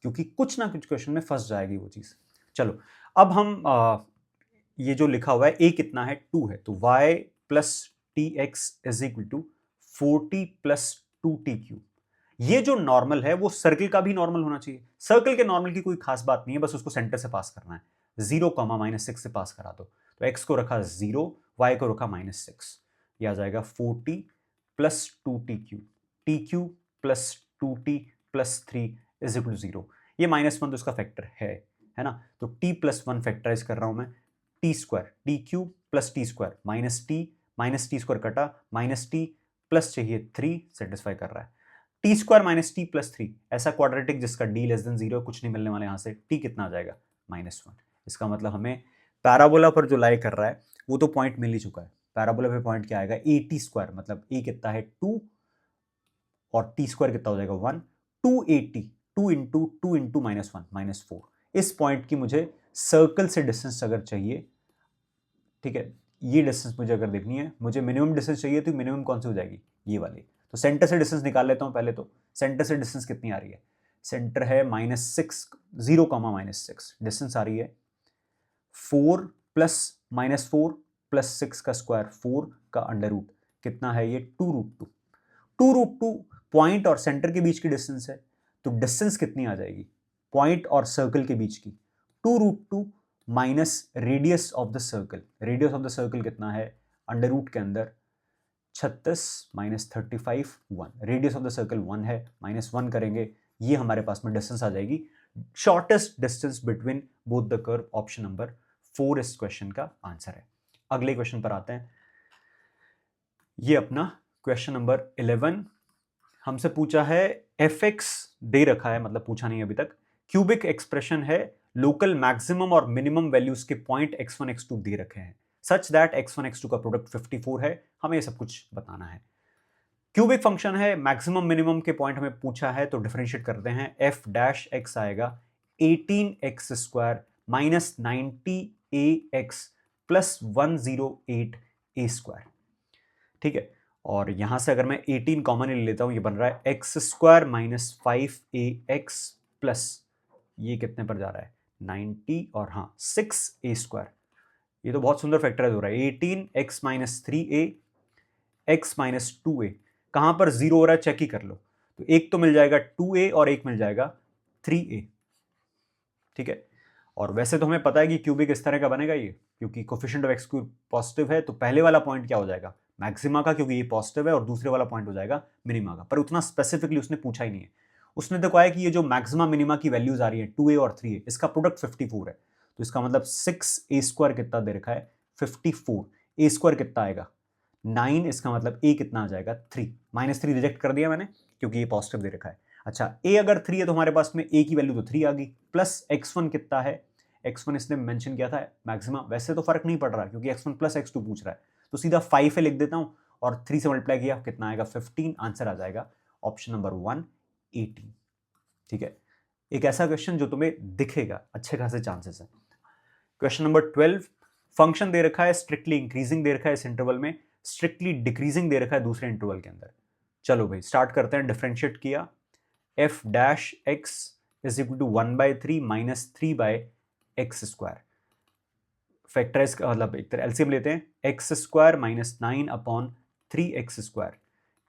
क्योंकि कुछ ना कुछ क्वेश्चन में फंस जाएगी वो चीज। चलो अब हम ये जो लिखा हुआ है a कितना है 2 है, तो y plus tx is equal to 40 plus 2t³। ये जो नॉर्मल है वो सर्कल का भी नॉर्मल होना चाहिए। सर्कल के नॉर्मल की कोई खास बात नहीं है, बस उसको सेंटर से पास करना है, 0, -6 से पास करा दो, तो x को रखा 0, y को रखा -6, यह आ जाएगा 40 plus 2t³ t³ plus 2t plus 3 is equal to 0। ये -1 तो इसका फैक्टर है ना, तो t प्लस 1 फैक्टराइज कर रहा हूं मैं, t² t³ plus t² minus t square कटा, -t प्लस चाहिए 3, सेटिस्फाई कर रहा है, T square minus T plus 3, ऐसा क्वाड्रेटिक जिसका डी लेस देन 0 कुछ नहीं मिलने वाला यहाँ से, टी कितना आ जाएगा -1। इसका मतलब हमें पैराबोला पर जो लाई कर रहा है वो तो पॉइंट मिल ही चुका है। पैराबोला पे पॉइंट क्या आएगा, ए टी स्क्वायर, मतलब ए कितना है 2 और टी स्क्वायर कितना हो जाएगा 1, 280, 2 इंटू -1 -4। इस पॉइंट की मुझे सर्कल से डिस्टेंस अगर चाहिए, ठीक है, ये डिस्टेंस मुझे अगर देखनी है, मुझे मिनिमम डिस्टेंस चाहिए, तो मिनिमम कौन सी हो जाएगी, ये वाली। तो सेंटर से डिस्टेंस निकाल लेता हूं पहले। तो सेंटर से डिस्टेंस कितनी आ रही है, सेंटर है -6, 0, -6, डिस्टेंस आ रही है 4 प्लस -4 प्लस 6 का स्क्वायर, 4 का अंडर रूट कितना है ये 2√2। 2√2 पॉइंट और सेंटर के बीच की डिस्टेंस है, तो डिस्टेंस कितनी आ जाएगी पॉइंट और सर्कल के बीच की, 2√2 minus radius of the circle. Radius of the circle कितना है अंडर रूट के अंदर 36 -35 1, रेडियस ऑफ द सर्कल 1 है, -1 करेंगे, ये हमारे पास में डिस्टेंस आ जाएगी, shortest distance between both the curve. Option number 4 इस क्वेश्चन का आंसर है। अगले क्वेश्चन पर आते हैं। ये अपना क्वेश्चन नंबर 11 हमसे पूछा है, fx दे रखा है, मतलब पूछा नहीं अभी तक, क्यूबिक एक्सप्रेशन है, लोकल मैक्सिमम और मिनिमम वैल्यूज के पॉइंट x1 x2 दे रखे हैं, सच दैट x1 x2 का प्रोडक्ट 54 है। हमें ये सब कुछ बताना है। क्यूबिक फंक्शन है, मैक्सिमम मिनिमम के पॉइंट हमें पूछा है, तो डिफरेंशिएट करते हैं। f डैश x आएगा 18x square minus 90ax plus 108 a square, ठीक है। और यहां से अगर मैं 18 कॉमन ले लेता हूं, ये बन रहा है x square minus 5ax plus ये कितने पर जा रहा है 90 और हाँ 6a स्क्वायर। ये तो बहुत सुंदर फैक्टराइज हो रहा है, 18x minus 3a x minus 2a, कहां पर जीरो हो रहा है चेक ही कर लो। तो एक तो मिल जाएगा 2a और एक मिल जाएगा 3a, ठीक है। और वैसे तो हमें पता है कि क्यूबिक इस तरह का बनेगा ये, क्योंकि coefficient of x cube positive है, तो पहले वाला पॉइंट क्या हो जाएगा मैक्सिमा का, क्योंकि ये पॉजिटिव है, और दूसरे वाला पॉइंट हो जाएगा मिनिमा का। पर उतना स्पेसिफिकली उसने पूछा ही नहीं है। उसने देखा है कि ये जो मैक्सिमा मिनिमा की वैल्यूज आ रही है 2a और 3a, इसका प्रोडक्ट 54 है, तो इसका मतलब 6a स्क्वायर कितना दे रखा है 54, a स्क्वायर कितना आएगा 9, इसका मतलब a कितना आ जाएगा 3, -3 रिजेक्ट कर दिया मैंने क्योंकि ये पॉजिटिव दे रखा है। अच्छा, a अगर 3 है तो हमारे पास में a की वैल्यू तो 3 आ गई, प्लस x1 कितना है, x1 इसने मेंशन किया था मैक्सिमा, वैसे तो फर्क नहीं पड़ रहा क्योंकि x1 प्लस x2 पूछ रहा है, तो सीधा 5 लिख देता हूं और 3 से मल्टीप्लाई किया कितना आएगा 15, आंसर आ जाएगा ऑप्शन नंबर 1 18, ठीक है। एक ऐसा क्वेश्चन जो तुम्हें दिखेगा, अच्छे खासे चांसेस है। क्वेश्चन नंबर 12, फंक्शन दे रखा है स्ट्रिक्टली इंक्रीजिंग दे रखा है इस इंटरवल में, स्ट्रिक्टली डिक्रीजिंग दे रखा है दूसरे इंटरवल के अंदर। चलो भाई स्टार्ट करते हैं। डिफरेंशिएट किया, f dash x is equal to 1/3 minus 3/x square, factorise मतलब एक तरह एलसीएम लेते हैं, x square minus 9 upon 3x square,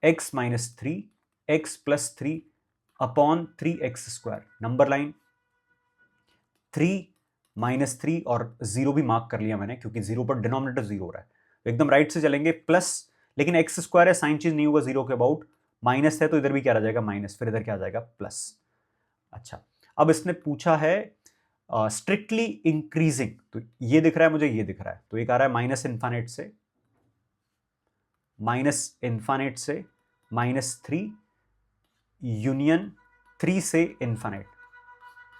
x minus 3 x plus 3 upon 3x square, number line 3 -3 और 0 भी मार्क कर लिया मैंने क्योंकि 0 पर डिनोमिनेटर 0 हो रहा है, तो एकदम राइट से चलेंगे, प्लस, लेकिन x स्क्वायर है, साइन चीज नहीं होगा 0 के अबाउट, माइनस है तो इधर भी क्या आ जाएगा माइनस, फिर इधर क्या आ जाएगा प्लस। अच्छा, अब इसने पूछा है स्ट्रिक्टली इंक्रीजिंग, तो ये दिख रहा है मुझे, ये दिख रहा है, तो एक आ रहा है माइनस इन्फानेट से -3 यूनियन 3 से इन्फानेट,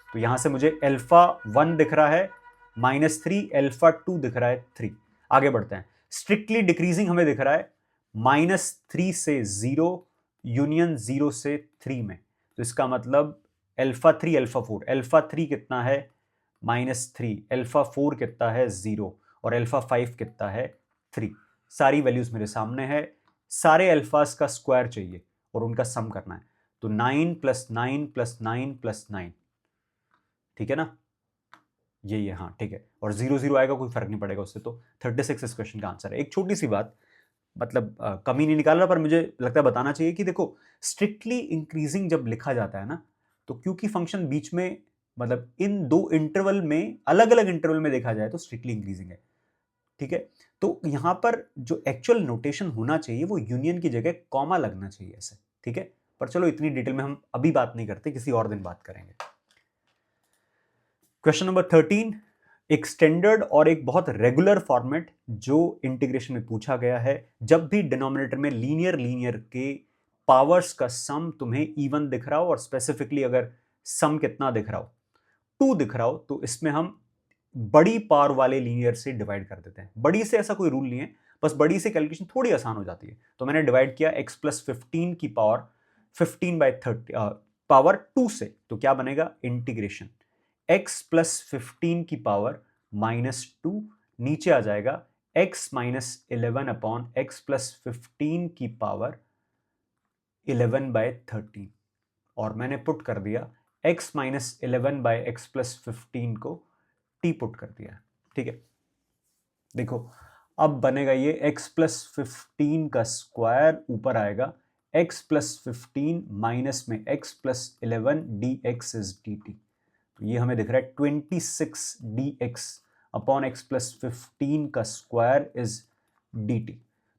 तो यहां से मुझे अल्फा 1 दिख रहा है, -3 अल्फा 2 दिख रहा है 3। आगे बढ़ते हैं, स्ट्रिक्टली डिक्रीजिंग हमें दिख रहा है -3 से 0 यूनियन 0 से 3 में, तो इसका मतलब अल्फा 3 अल्फा 4, अल्फा 3 कितना है -3, अल्फा 4 कितना है 0 और अल्फा 5 कितना है 3। सारी वैल्यूज मेरे सामने है, सारे अल्फाज का स्क्वायर चाहिए और उनका सम करना है, तो 9 + 9 + 9 + 9, ठीक है ना, यही है, हाँ ठीक है, और 0 0 आएगा कोई फर्क नहीं पड़ेगा उससे, तो 36 इस क्वेश्चन का आंसर है। एक छोटी सी बात, मतलब कमी नहीं निकाल रहा, पर मुझे लगता है बताना चाहिए कि देखो स्ट्रिक्टली इंक्रीजिंग जब लिखा जाता है ना, तो क्योंकि फंक्शन बीच में, मतलब इन दो इंटरवल में, अलग अलग इंटरवल में देखा जाए तो स्ट्रिक्टली इंक्रीजिंग है, ठीक है। तो यहां पर जो एक्चुअल नोटेशन होना चाहिए वो यूनियन की जगह कॉमा लगना चाहिए ऐसे, ठीक है। पर चलो इतनी डिटेल में हम अभी बात नहीं करते, किसी और दिन बात करेंगे। क्वेश्चन नंबर 13, एक स्टैंडर्ड और एक बहुत रेगुलर फॉर्मेट जो इंटीग्रेशन में पूछा गया है, जब भी डिनोमिनेटर में लीनियर के पावर्स का सम तुम्हें इवन दिख रहा हो और स्पेसिफिकली अगर सम कितना दिख रहा हो 2 दिख रहा हो तो इसमें हम बड़ी पावर वाले लीनियर से डिवाइड कर देते हैं। बड़ी से ऐसा कोई रूल नहीं है, बस बड़ी से कैलकुलेशन थोड़ी आसान हो जाती है। तो मैंने डिवाइड किया x प्लस 15 की पावर 15/30 पावर 2 से, तो क्या बनेगा इंटीग्रेशन x प्लस 15 की पावर -2 नीचे आ जाएगा x minus 11 upon x plus 15 की पावर 11/13 और मैंने पुट कर दिया x माइनस 11/x प्लस 15 को t पुट कर दिया। ठीक है, देखो अब बनेगा ये x प्लस 15 का स्क्वायर ऊपर आएगा x प्लस 15 माइनस में x plus 11 dx is dt। तो ये हमें दिख रहा है 26 dx अपॉन x प्लस 15 का स्क्वायर इज dt।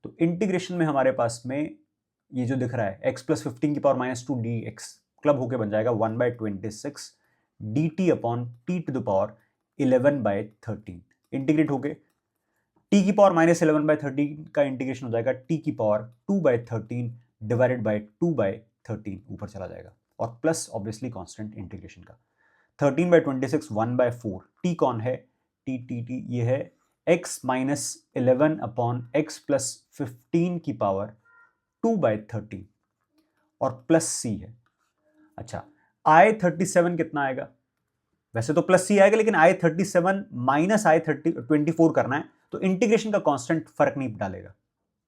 तो इंटीग्रेशन में हमारे पास में ये जो दिख रहा है x प्लस 15 की पावर -2 dx क्लब होके बन जाएगा 1/26 dt upon t to the power 11/13। Integrate होके t की पावर -11/13 का इंटीग्रेशन हो जाएगा t की पावर 2/13 डिवाइडेड बाय 2/13 ऊपर चला जाएगा और प्लस ऑब्वियसली कांस्टेंट इंटीग्रेशन का 13/26 1/4 t कौन है t ये है x minus 11 upon x plus 15 की पावर 2/13 और प्लस c है। अच्छा I37 कितना आएगा? वैसे तो प्लस c आएगा लेकिन I37 माइनस I24 करना है तो इंटीग्रेशन का कांस्टेंट फर्क नहीं डालेगा।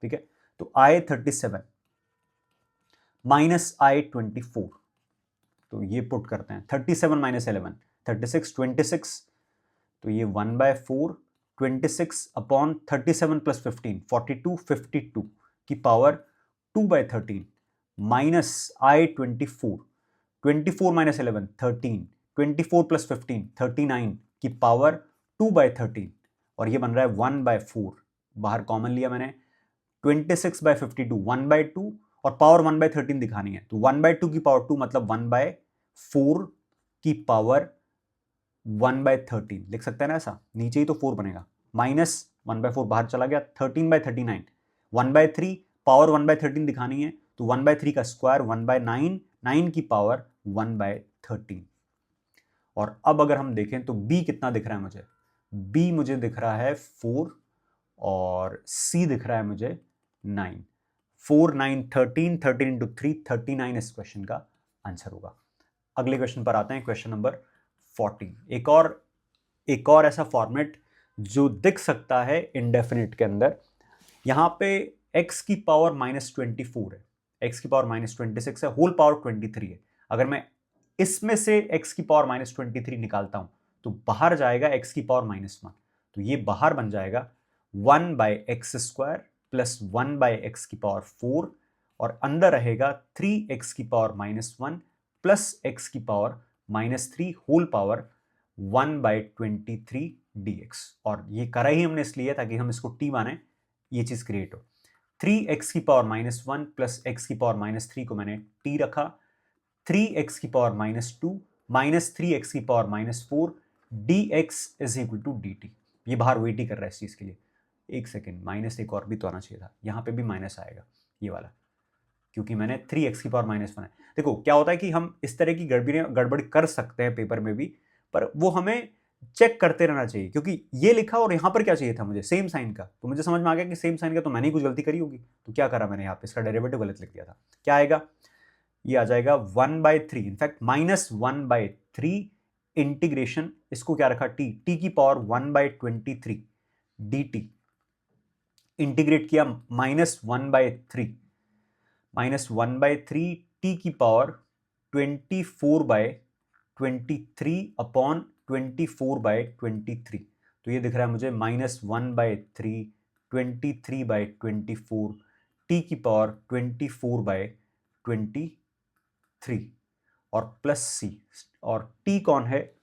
ठीक है, तो I37 माइनस I24 तो ये पुट करते हैं 37 माइनस 11 36 26 तो ये 1/4 26 अपॉन 37 प्लस 15 42 52 की power 2/13 minus I24 24 minus 11 13 24 plus 15 39 की पावर 2/13 और ये बन रहा है 1/4 बाहर कॉमन लिया मैंने 26/52 1/2 और पावर 1/13 दिखानी है तो 1/2 की पावर 2 मतलब 1/4 की पावर 1/13 लिख सकते हैं ना ऐसा, नीचे ही तो 4 बनेगा माइनस 1/4 बाहर चला गया 13/39 1/3 पावर 1/13 दिखानी है तो 1/3 का स्क्वायर 1/9 9 की पावर 1/13। और अब अगर हम देखें तो b कितना दिख रहा है मुझे? b मुझे दिख रहा है 4 और c दिख रहा है मुझे 9 4 9 13 13 इंटू 3 39 इस क्वेश्चन का आंसर होगा। अगले क्वेश्चन पर आते हैं, क्वेश्चन नंबर 40। एक और ऐसा फॉर्मेट जो दिख सकता है इंडेफिनिट के अंदर। यहां पे x की पावर -24 है, x की पावर -26 है, होल पावर 23 है। अगर मैं इसमें से x की पावर -23 निकालता हूं तो बाहर जाएगा x की पावर -1 तो ये बाहर बन जाएगा 1/x² प्लस 1/x की पावर 4 और अंदर रहेगा 3x की पावर -1 प्लस x की पावर -3 होल पावर 1/23 dx। और ये करा ही हमने इसलिए ताकि हम इसको t माने, ये चीज क्रिएट हो। 3x की पावर -1 प्लस x की पावर -3 को मैंने t रखा, 3x की पावर -2 माइनस 3x की power -4 dx is equal to dt। ये बाहर वेट ही कर रहा है इस चीज के लिए। एक सेकेंड, माइनस एक और भी तो आना चाहिए था, यहां पे भी माइनस आएगा ये वाला, क्योंकि मैंने 3x की पावर -1 है। देखो क्या होता है कि हम इस तरह की गड़बड़ी कर सकते हैं पेपर में भी, पर वो हमें चेक करते रहना चाहिए क्योंकि ये लिखा और यहां पर क्या चाहिए था मुझे सेम साइन का, तो मुझे समझ में आ गया कि सेम साइन का तो मैंने ही कुछ गलती करी होगी। तो क्या करा मैंने, यहाँ पे इसका डेरिवेटिव गलत लिख दिया था। क्या आएगा, ये आ जाएगा 1/3, इनफैक्ट -1/3 इंटीग्रेशन, इसको क्या रखा t की पावर 1/23 dt इंटीग्रेट किया -1/3 t की पावर 24/23 अपॉन 24/23 तो ये दिख रहा है मुझे -1/3 23/24 t की पावर 24/23 और प्लस c। और t कौन है,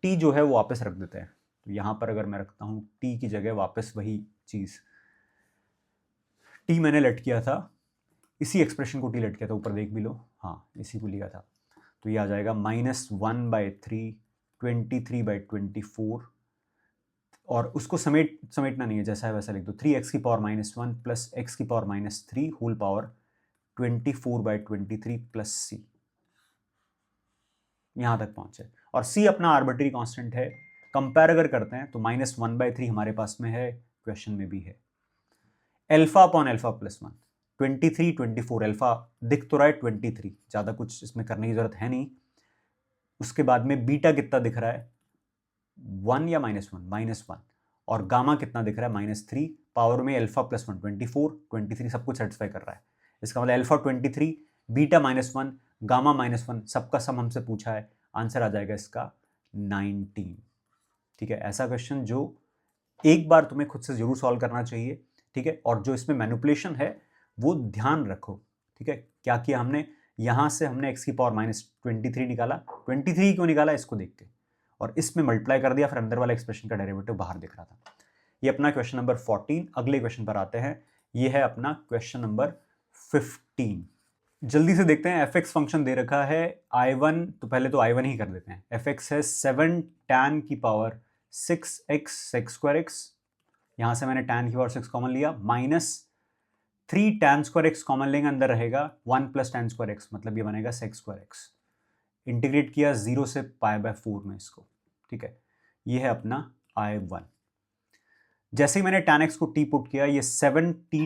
t जो है वो वापस रख देते हैं। तो यहां पर अगर मैं रखता हूं t की जगह वापस वही चीज, t मैंने लेट किया था, इसी एक्सप्रेशन को t लेट किया था, ऊपर देख भी लो, हाँ इसी को लिया था। तो ये आ जाएगा -1/3 23/24 और उसको समेटना नहीं है, जैसा है वैसा लिख दो। 3x की पावर -1 प्लस x की पावर -3 होल पावर 24/23 प्लस सी, यहां तक पहुंचे। और सी अपना आर्बिट्री कांस्टेंट है। कंपेयर अगर करते हैं तो -1/3 हमारे पास में है, क्वेश्चन में भी है। Alpha upon alpha plus 1, 23 24, alpha दिख तो रहा है 23, ज्यादा कुछ इसमें करने की जरूरत है नहीं। उसके बाद में बीटा कितना दिख रहा है, 1 या -1, -1, और गामा कितना दिख रहा है, -3, पावर में अल्फा प्लस 1, 24 23 सब कुछ सेटिस्फाई कर रहा है। इसका मतलब अल्फा 23, बीटा -1, गामा -1, सबका सम हमसे पूछा है, आंसर आ जाएगा इसका 19। ठीक है, ऐसा क्वेश्चन जो एक बार तुम्हें खुद से जरूर सॉल्व करना चाहिए। ठीक है, और जो इसमें मैनिपुलेशन है वो ध्यान रखो। ठीक है, क्या किया हमने, यहां से हमने x की पावर -23 निकाला, 23 क्यों निकाला इसको देख के, और इसमें मल्टीप्लाई कर दिया, फिर अंदर वाला एक्सप्रेशन का डेरिवेटिव बाहर दिख रहा था। ये अपना क्वेश्चन नंबर 14। अगले क्वेश्चन पर आते हैं, ये है अपना क्वेश्चन नंबर 15। जल्दी से देखते हैं, fx फंक्शन दे रखा है I1, तो पहले तो I1 ही कर देते हैं। fx है 7 tan की पावर 6x sec² x, यहां से मैंने tan की पावर 6 कॉमन लिया, -3 tan² x कॉमन लेंगे, अंदर रहेगा 1 + tan² x, मतलब ये बनेगा sec² x। इंटीग्रेट किया 0 से π/4 में इसको। ठीक है, ये है अपना I1। जैसे ही मैंने tan x को t पुट किया, ये 7t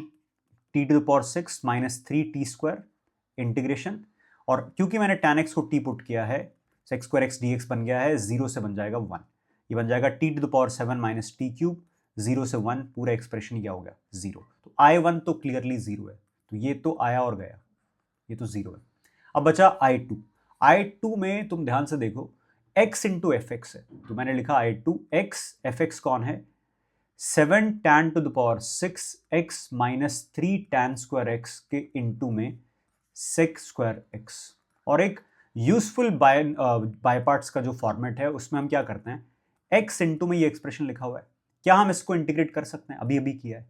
t⁶ -3t² इंटीग्रेशन, और क्योंकि मैंने tan x को t पुट किया है, sec² x dx बन गया है, 0 से बन जाएगा 1, ये बन जाएगा t⁻7 - t³, 0 से 1, पूरा एक्सप्रेशन क्या हो गया, 0। तो I1 तो क्लियरली 0 है, तो ये तो आया और गया, ये तो 0 है। अब बचा I2। I2 में तुम ध्यान से देखो, x इंटू fx है, तो मैंने लिखा I2 x, fx कौन है, 7 tan⁶ x - 3 tan² x के इंटू में sec² x। और एक यूजफुल बाय पार्ट्स का जो फॉर्मेट है उसमें हम क्या करते हैं, x इंटू में ये एक्सप्रेशन लिखा हुआ है, क्या हम इसको इंटीग्रेट कर सकते हैं, अभी अभी किया है,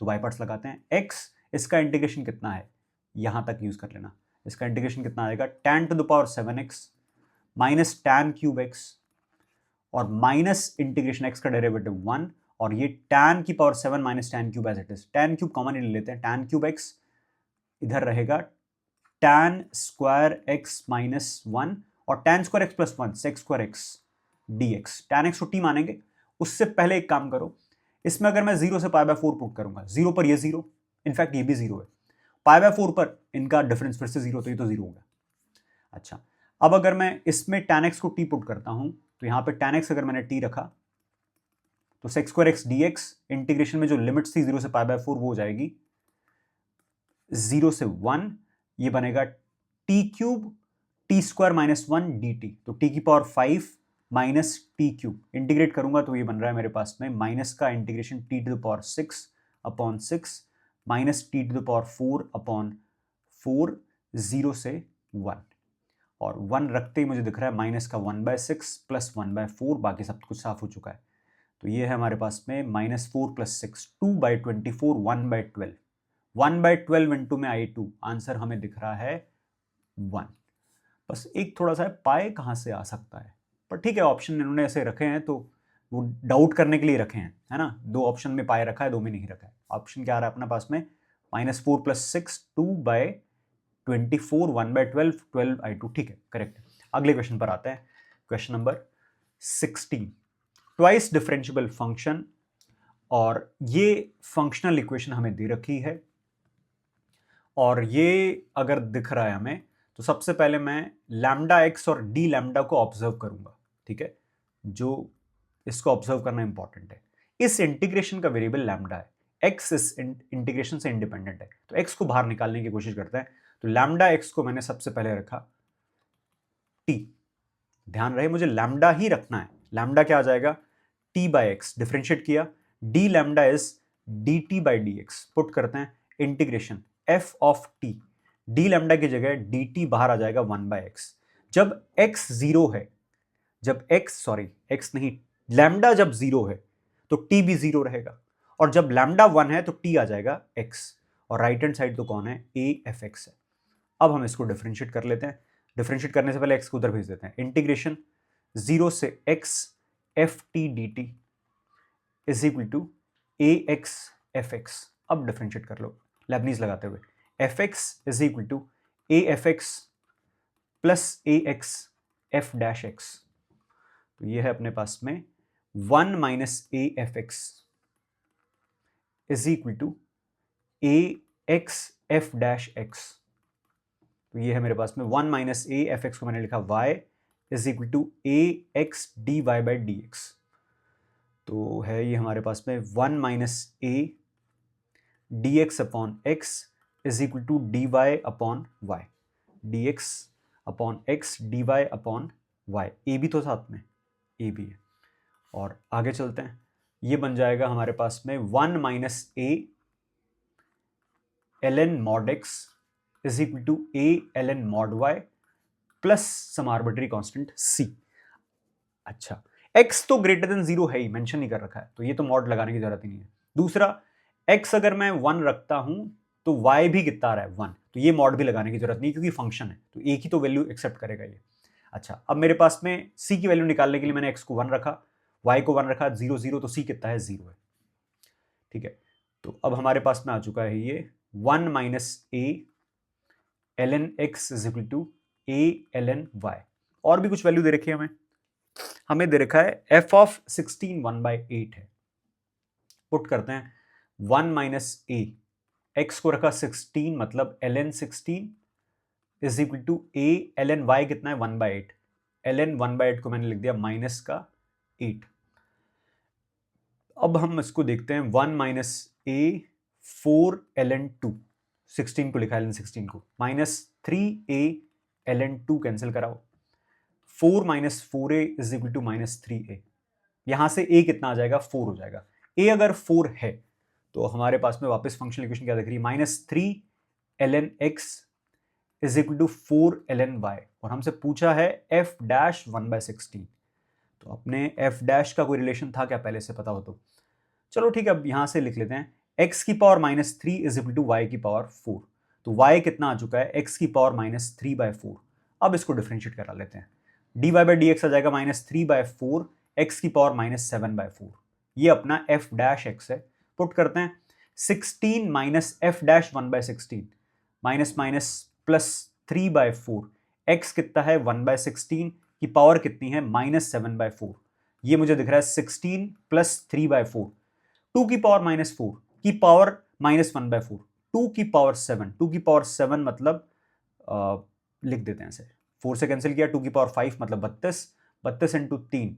तो बाय पार्ट्स लगाते हैं। x, इसका इंटीग्रेशन कितना है, यहां तक यूज कर लेना, इसका इंटीग्रेशन कितना आएगा, tan⁷ x minus tan³ x, और माइनस इंटीग्रेशन x का डेरिवेटिव 1, और ये tan⁷ minus tan³ as it is, tan³ common ही ले लेते हैं, tan³ x इधर रहेगा tan² x - 1, और tan² x + 1 sec² x dx, tan x को t मानेंगे। उससे पहले एक काम करो, इसमें अगर मैं 0 से π/4 पुट करूंगा, 0 पर ये 0, इनफैक्ट ये भी 0 है, π/4 पर इनका डिफरेंस फिर से 0, तो ये तो 0 होगा। अच्छा, अब अगर मैं इसमें tan x को t पुट करता हूं, तो यहां पे tan x अगर मैंने t रखा, तो sec² x dx इंटीग्रेशन में जो लिमिट्स थी 0 से π/4 वो हो जाएगी 0 से 1, ये बनेगा t³ t² - 1 dt, तो t की पावर 5 माइनस t³ इंटीग्रेट करूंगा तो ये बन रहा है मेरे पास में माइनस का integration t⁶ upon 6 minus t⁴ upon 4, 0 से 1, और 1 रखते ही मुझे दिख रहा है माइनस का 1/6 प्लस 1/4, बाकी सब कुछ साफ हो चुका है। तो ये है हमारे पास में -4 + 6, 2/24, 1/12, 1/12 इंटू में I2, आंसर हमें दिख रहा है 1। बस एक थोड़ा सा पाए कहां से आ सकता है, पर ठीक है, ऑप्शन इन्होंने ऐसे रखे हैं तो वो डाउट करने के लिए रखे हैं, है ना। 2 ऑप्शन में पाए रखा है, 2 में नहीं रखा है। ऑप्शन क्या आ रहा है अपने पास में, -4 + 6, 2/24, 1/12, 12I2, ठीक है, करेक्ट है। अगले क्वेश्चन पर आते हैं, question number 16, twice differentiable function, और ये फंक्शनल इक्वेशन हमें दे रखी है, और ये अगर दिख रहा है हमें, तो सबसे पहले मैं λx और dλ को ऑब्जर्व करूंगा। ठीक है, जो इसको ऑब्जर्व करना इंपॉर्टेंट है। इस इंटीग्रेशन का वेरिएबल लैम्डा है, x इस इंटीग्रेशन से इंडिपेंडेंट है, तो x को बाहर निकालने की कोशिश करते हैं। तो λx को मैंने सबसे पहले रखा t, ध्यान रहे मुझे लैम्डा ही रखना है। लैम्डा क्या आ जाएगा, t/x, डिफरेंशिएट किया, dλ इज dt/dx, पुट करते हैं integration f of t, dλ की जगह dt बाहर आ जाएगा 1/x। जब x 0 है, जब x नहीं, लैम्डा जब 0 है तो t भी 0 रहेगा, और जब लैम्डा 1 है तो t आ जाएगा x, और राइट हैंड साइड तो कौन है, a f x है। अब हम इसको डिफरेंशिएट कर लेते हैं। डिफरेंशिएट करने से पहले x को उधर भेज देते हैं, इंटीग्रेशन 0 से x ft dt is equal to ax fx। अब डिफरेंशिएट कर लो लेबनीज लगाते हुए, f x is equal to a f x plus a x f dash x. तो ये है अपने पास में 1 minus a f x is equal to a x f dash x. तो ये है मेरे पास में 1 माइनस ए एफ एक्स को मैंने लिखा y is equal to a x d y by d x. तो है ये हमारे पास में 1 minus a d x upon x is equal to d y upon y, d x upon x d y upon y. A भी तो साथ में ए भी है। और आगे चलते हैं, ये बन जाएगा हमारे पास में 1 minus a ln mod x is equal to a ln mod y plus some arbitrary constant c। अच्छा, x तो ग्रेटर देन 0 है ही, मेंशन नहीं कर रखा है, तो ये तो मॉड लगाने की जरूरत ही नहीं है। दूसरा, x अगर मैं 1 रखता हूं तो y भी कितना आ रहा है 1, तो ये मॉड भी लगाने की जरूरत नहीं क्योंकि फंक्शन है, तो एक ही तो वैल्यू एक्सेप्ट करेगा ये। अच्छा, अब मेरे पास में c की वैल्यू निकालने के लिए मैंने x को 1 रखा, y को 1 रखा, 0 0, तो c कितना है 0 है। ठीक है, तो अब हमारे पास में आ चुका है ये 1 minus a ln x is equal to a ln y। और भी कुछ वैल्यू दे रखी है हमें दे रखा है f ऑफ 16 1/8 है। पुट करते हैं 1 माइनस ए, x को रखा 16 मतलब ln 16 is equal to a ln y कितना है 1/8, ln 1/8 को मैंने लिख दिया माइनस का 8। अब हम इसको देखते हैं 1 माइनस ए 4 ln 2, 16 को लिखा ln 16 को, माइनस 3a ln 2 कैंसिल कराओ, 4 minus 4a is equal to minus 3a। यहां से a कितना आ जाएगा 4 हो जाएगा। a अगर 4 है तो हमारे पास में वापस फंक्शनल इक्वेशन क्या दिख रही है, minus 3 ln x is equal to 4 ln y, और हमसे पूछा है f डैश 1/16। तो अपने f डैश का कोई रिलेशन था क्या पहले से पता हो तो? चलो ठीक है, अब यहां से लिख लेते हैं x की power minus 3 is equal to y की पावर 4। तो y कितना आ चुका है x की पावर माइनस 3/4। अब इसको डिफरेंशिएट करा लेते हैं, dy बाई डी एक्स आ जाएगा माइनस 3/4 x की पावर माइनस 7/4। ये अपना f डैश x है। पुट करते हैं 16 minus f dash 1/16 minus minus plus 3/4, x कितना है 1/16 की पावर कितनी है माइनस 7/4। ये मुझे दिख रहा है 16 प्लस 3/4, 2 की पावर माइनस 4 की पावर माइनस 1/4, 2 की पावर 7, 2 की पावर 7 मतलब लिख देते हैं ऐसे, 4 से कैंसिल किया, 2 की पावर 5 मतलब 32, 32 इंटू 3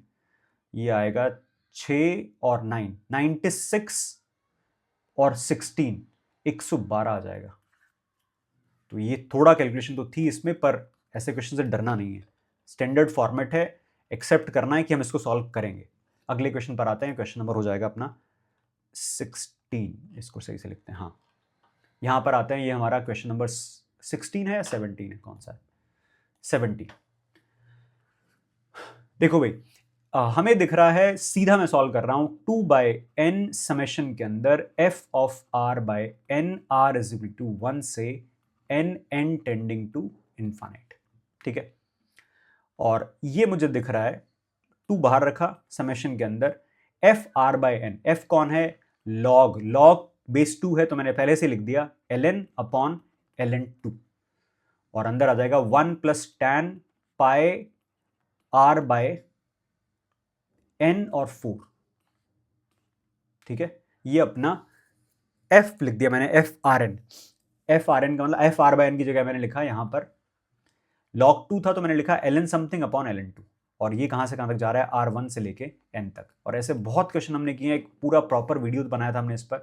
ये आएगा 6 और 9, 96 और 16 112 आ जाएगा। तो ये थोड़ा कैलकुलेशन तो थी इसमें, पर ऐसे क्वेश्चन से डरना नहीं है, स्टैंडर्ड फॉर्मेट है, एक्सेप्ट करना है कि हम इसको सॉल्व करेंगे। अगले क्वेश्चन पर आते हैं, क्वेश्चन नंबर हो जाएगा अपना 16, इसको सही से लिखते हैं, हाँ यहां पर आते हैं, ये हमारा क्वेश्चन नंबर 16 है या 17 है, कौन सा है 17। देखो भाई, हमें दिख रहा है, सीधा मैं सॉल्व कर रहा हूं 2/n समेशन के अंदर f of r by n r is equal to 1 से n टेंडिंग टू इनफाइनाइट। ठीक है, और ये मुझे दिख रहा है 2 बाहर रखा समेशन के अंदर, f r by n, f कौन है log बेस 2 है, तो मैंने पहले से लिख दिया ln अपॉन ln 2, और अंदर आ जाएगा 1 plus tan pi r by n और 4। ठीक है, ये अपना f लिख दिया मैंने, f r n का मतलब f r बाय n की जगह मैंने लिखा यहां पर log 2 था तो मैंने लिखा ln समथिंग अपॉन ln 2, और ये कहां से कहां तक जा रहा है r1 से लेके n तक। और ऐसे बहुत क्वेश्चन हमने किए हैं, एक पूरा प्रॉपर वीडियो बनाया था हमने इस पर।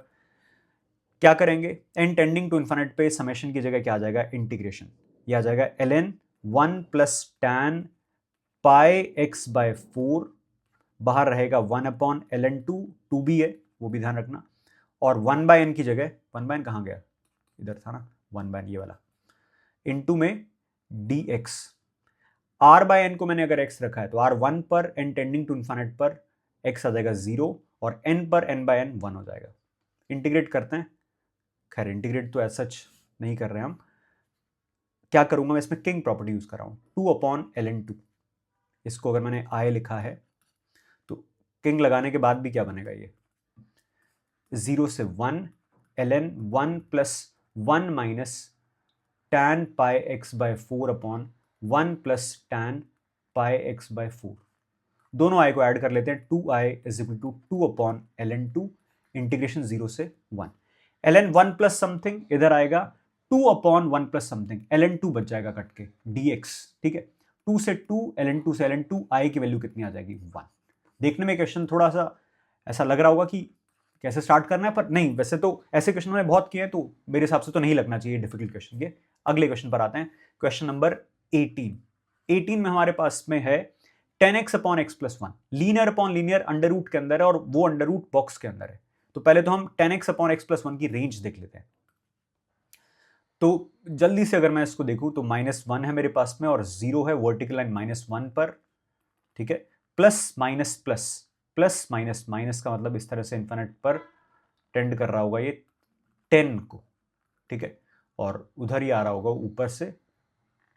क्या करेंगे, n टेंडिंग टू इनफाइनाइट पे समेशन की जगह क्या आ जाएगा इंटीग्रेशन, ये आ जाएगा ln 1 प्लस tan पाई x बाय 4, बाहर रहेगा 1 अपॉन ln 2, 2 भी है वो भी ध्यान रखना, और 1 बाय n की जगह, 1 बाय n कहाँ गया, इधर था ना 1 बाय n ये वाला, इनटू में dx, r बाय n को मैंने अगर x रखा है तो r1 पर n टेंडिंग टू इनफाइनाइट पर x आ जाएगा 0, और n पर n बाय n 1 हो जाएगा। इंटीग्रेट करते हैं, खैर इंटीग्रेट तो ऐसा सच नहीं कर रहे हैं हम, क्या करूंगा मैं इसमें किंग प्रॉपर्टी यूज कर रहा हूं, 2 अपॉन ln 2, इसको अगर मैंने i लिखा है तो किंग लगाने के बाद भी क्या बनेगा, ये 0 से 1 ln 1 plus 1 minus tan pi x by 4 upon 1 plus tan pi x by 4। दोनों आई को ऐड कर लेते हैं, 2i is equal to 2 upon ln2 integration 0 से 1। ln 1 प्लस समथिंग इधर आएगा 2 अपॉन 1 प्लस समथिंग, ln2 बच जाएगा कट के dx। ठीक है, 2 से 2 ln2 से ln2 i की वैल्यू कितनी आ जाएगी 1। देखने में क्वेश्चन थोड़ा सा ऐसा लग रहा होगा कि कैसे स्टार्ट करना है, पर नहीं, वैसे तो ऐसे क्वेश्चन मैंने बहुत किए हैं तो मेरे हिसाब से तो नहीं लगना चाहिए डिफिकल्ट क्वेश्चन के। अगले क्वेश्चन पर आते हैं, क्वेश्चन नंबर 18 में हमारे पास में है 10x upon x plus 1, linear upon linear under root के अंदर है और वो अंडर रूट बॉक्स के अंदर है। तो पहले तो हम 10x अपॉन एक्स प्लस 1 की रेंज देख लेते हैं। तो जल्दी से अगर मैं इसको देखूं तो -1 है मेरे पास में और 0 है वर्टिकल लाइन -1 पर। ठीक है, plus minus plus, plus minus minus का मतलब इस तरह से इन्फिनिट पर टेंड कर रहा होगा ये 10 को। ठीक है, और उधर ही आ रहा होगा ऊपर से,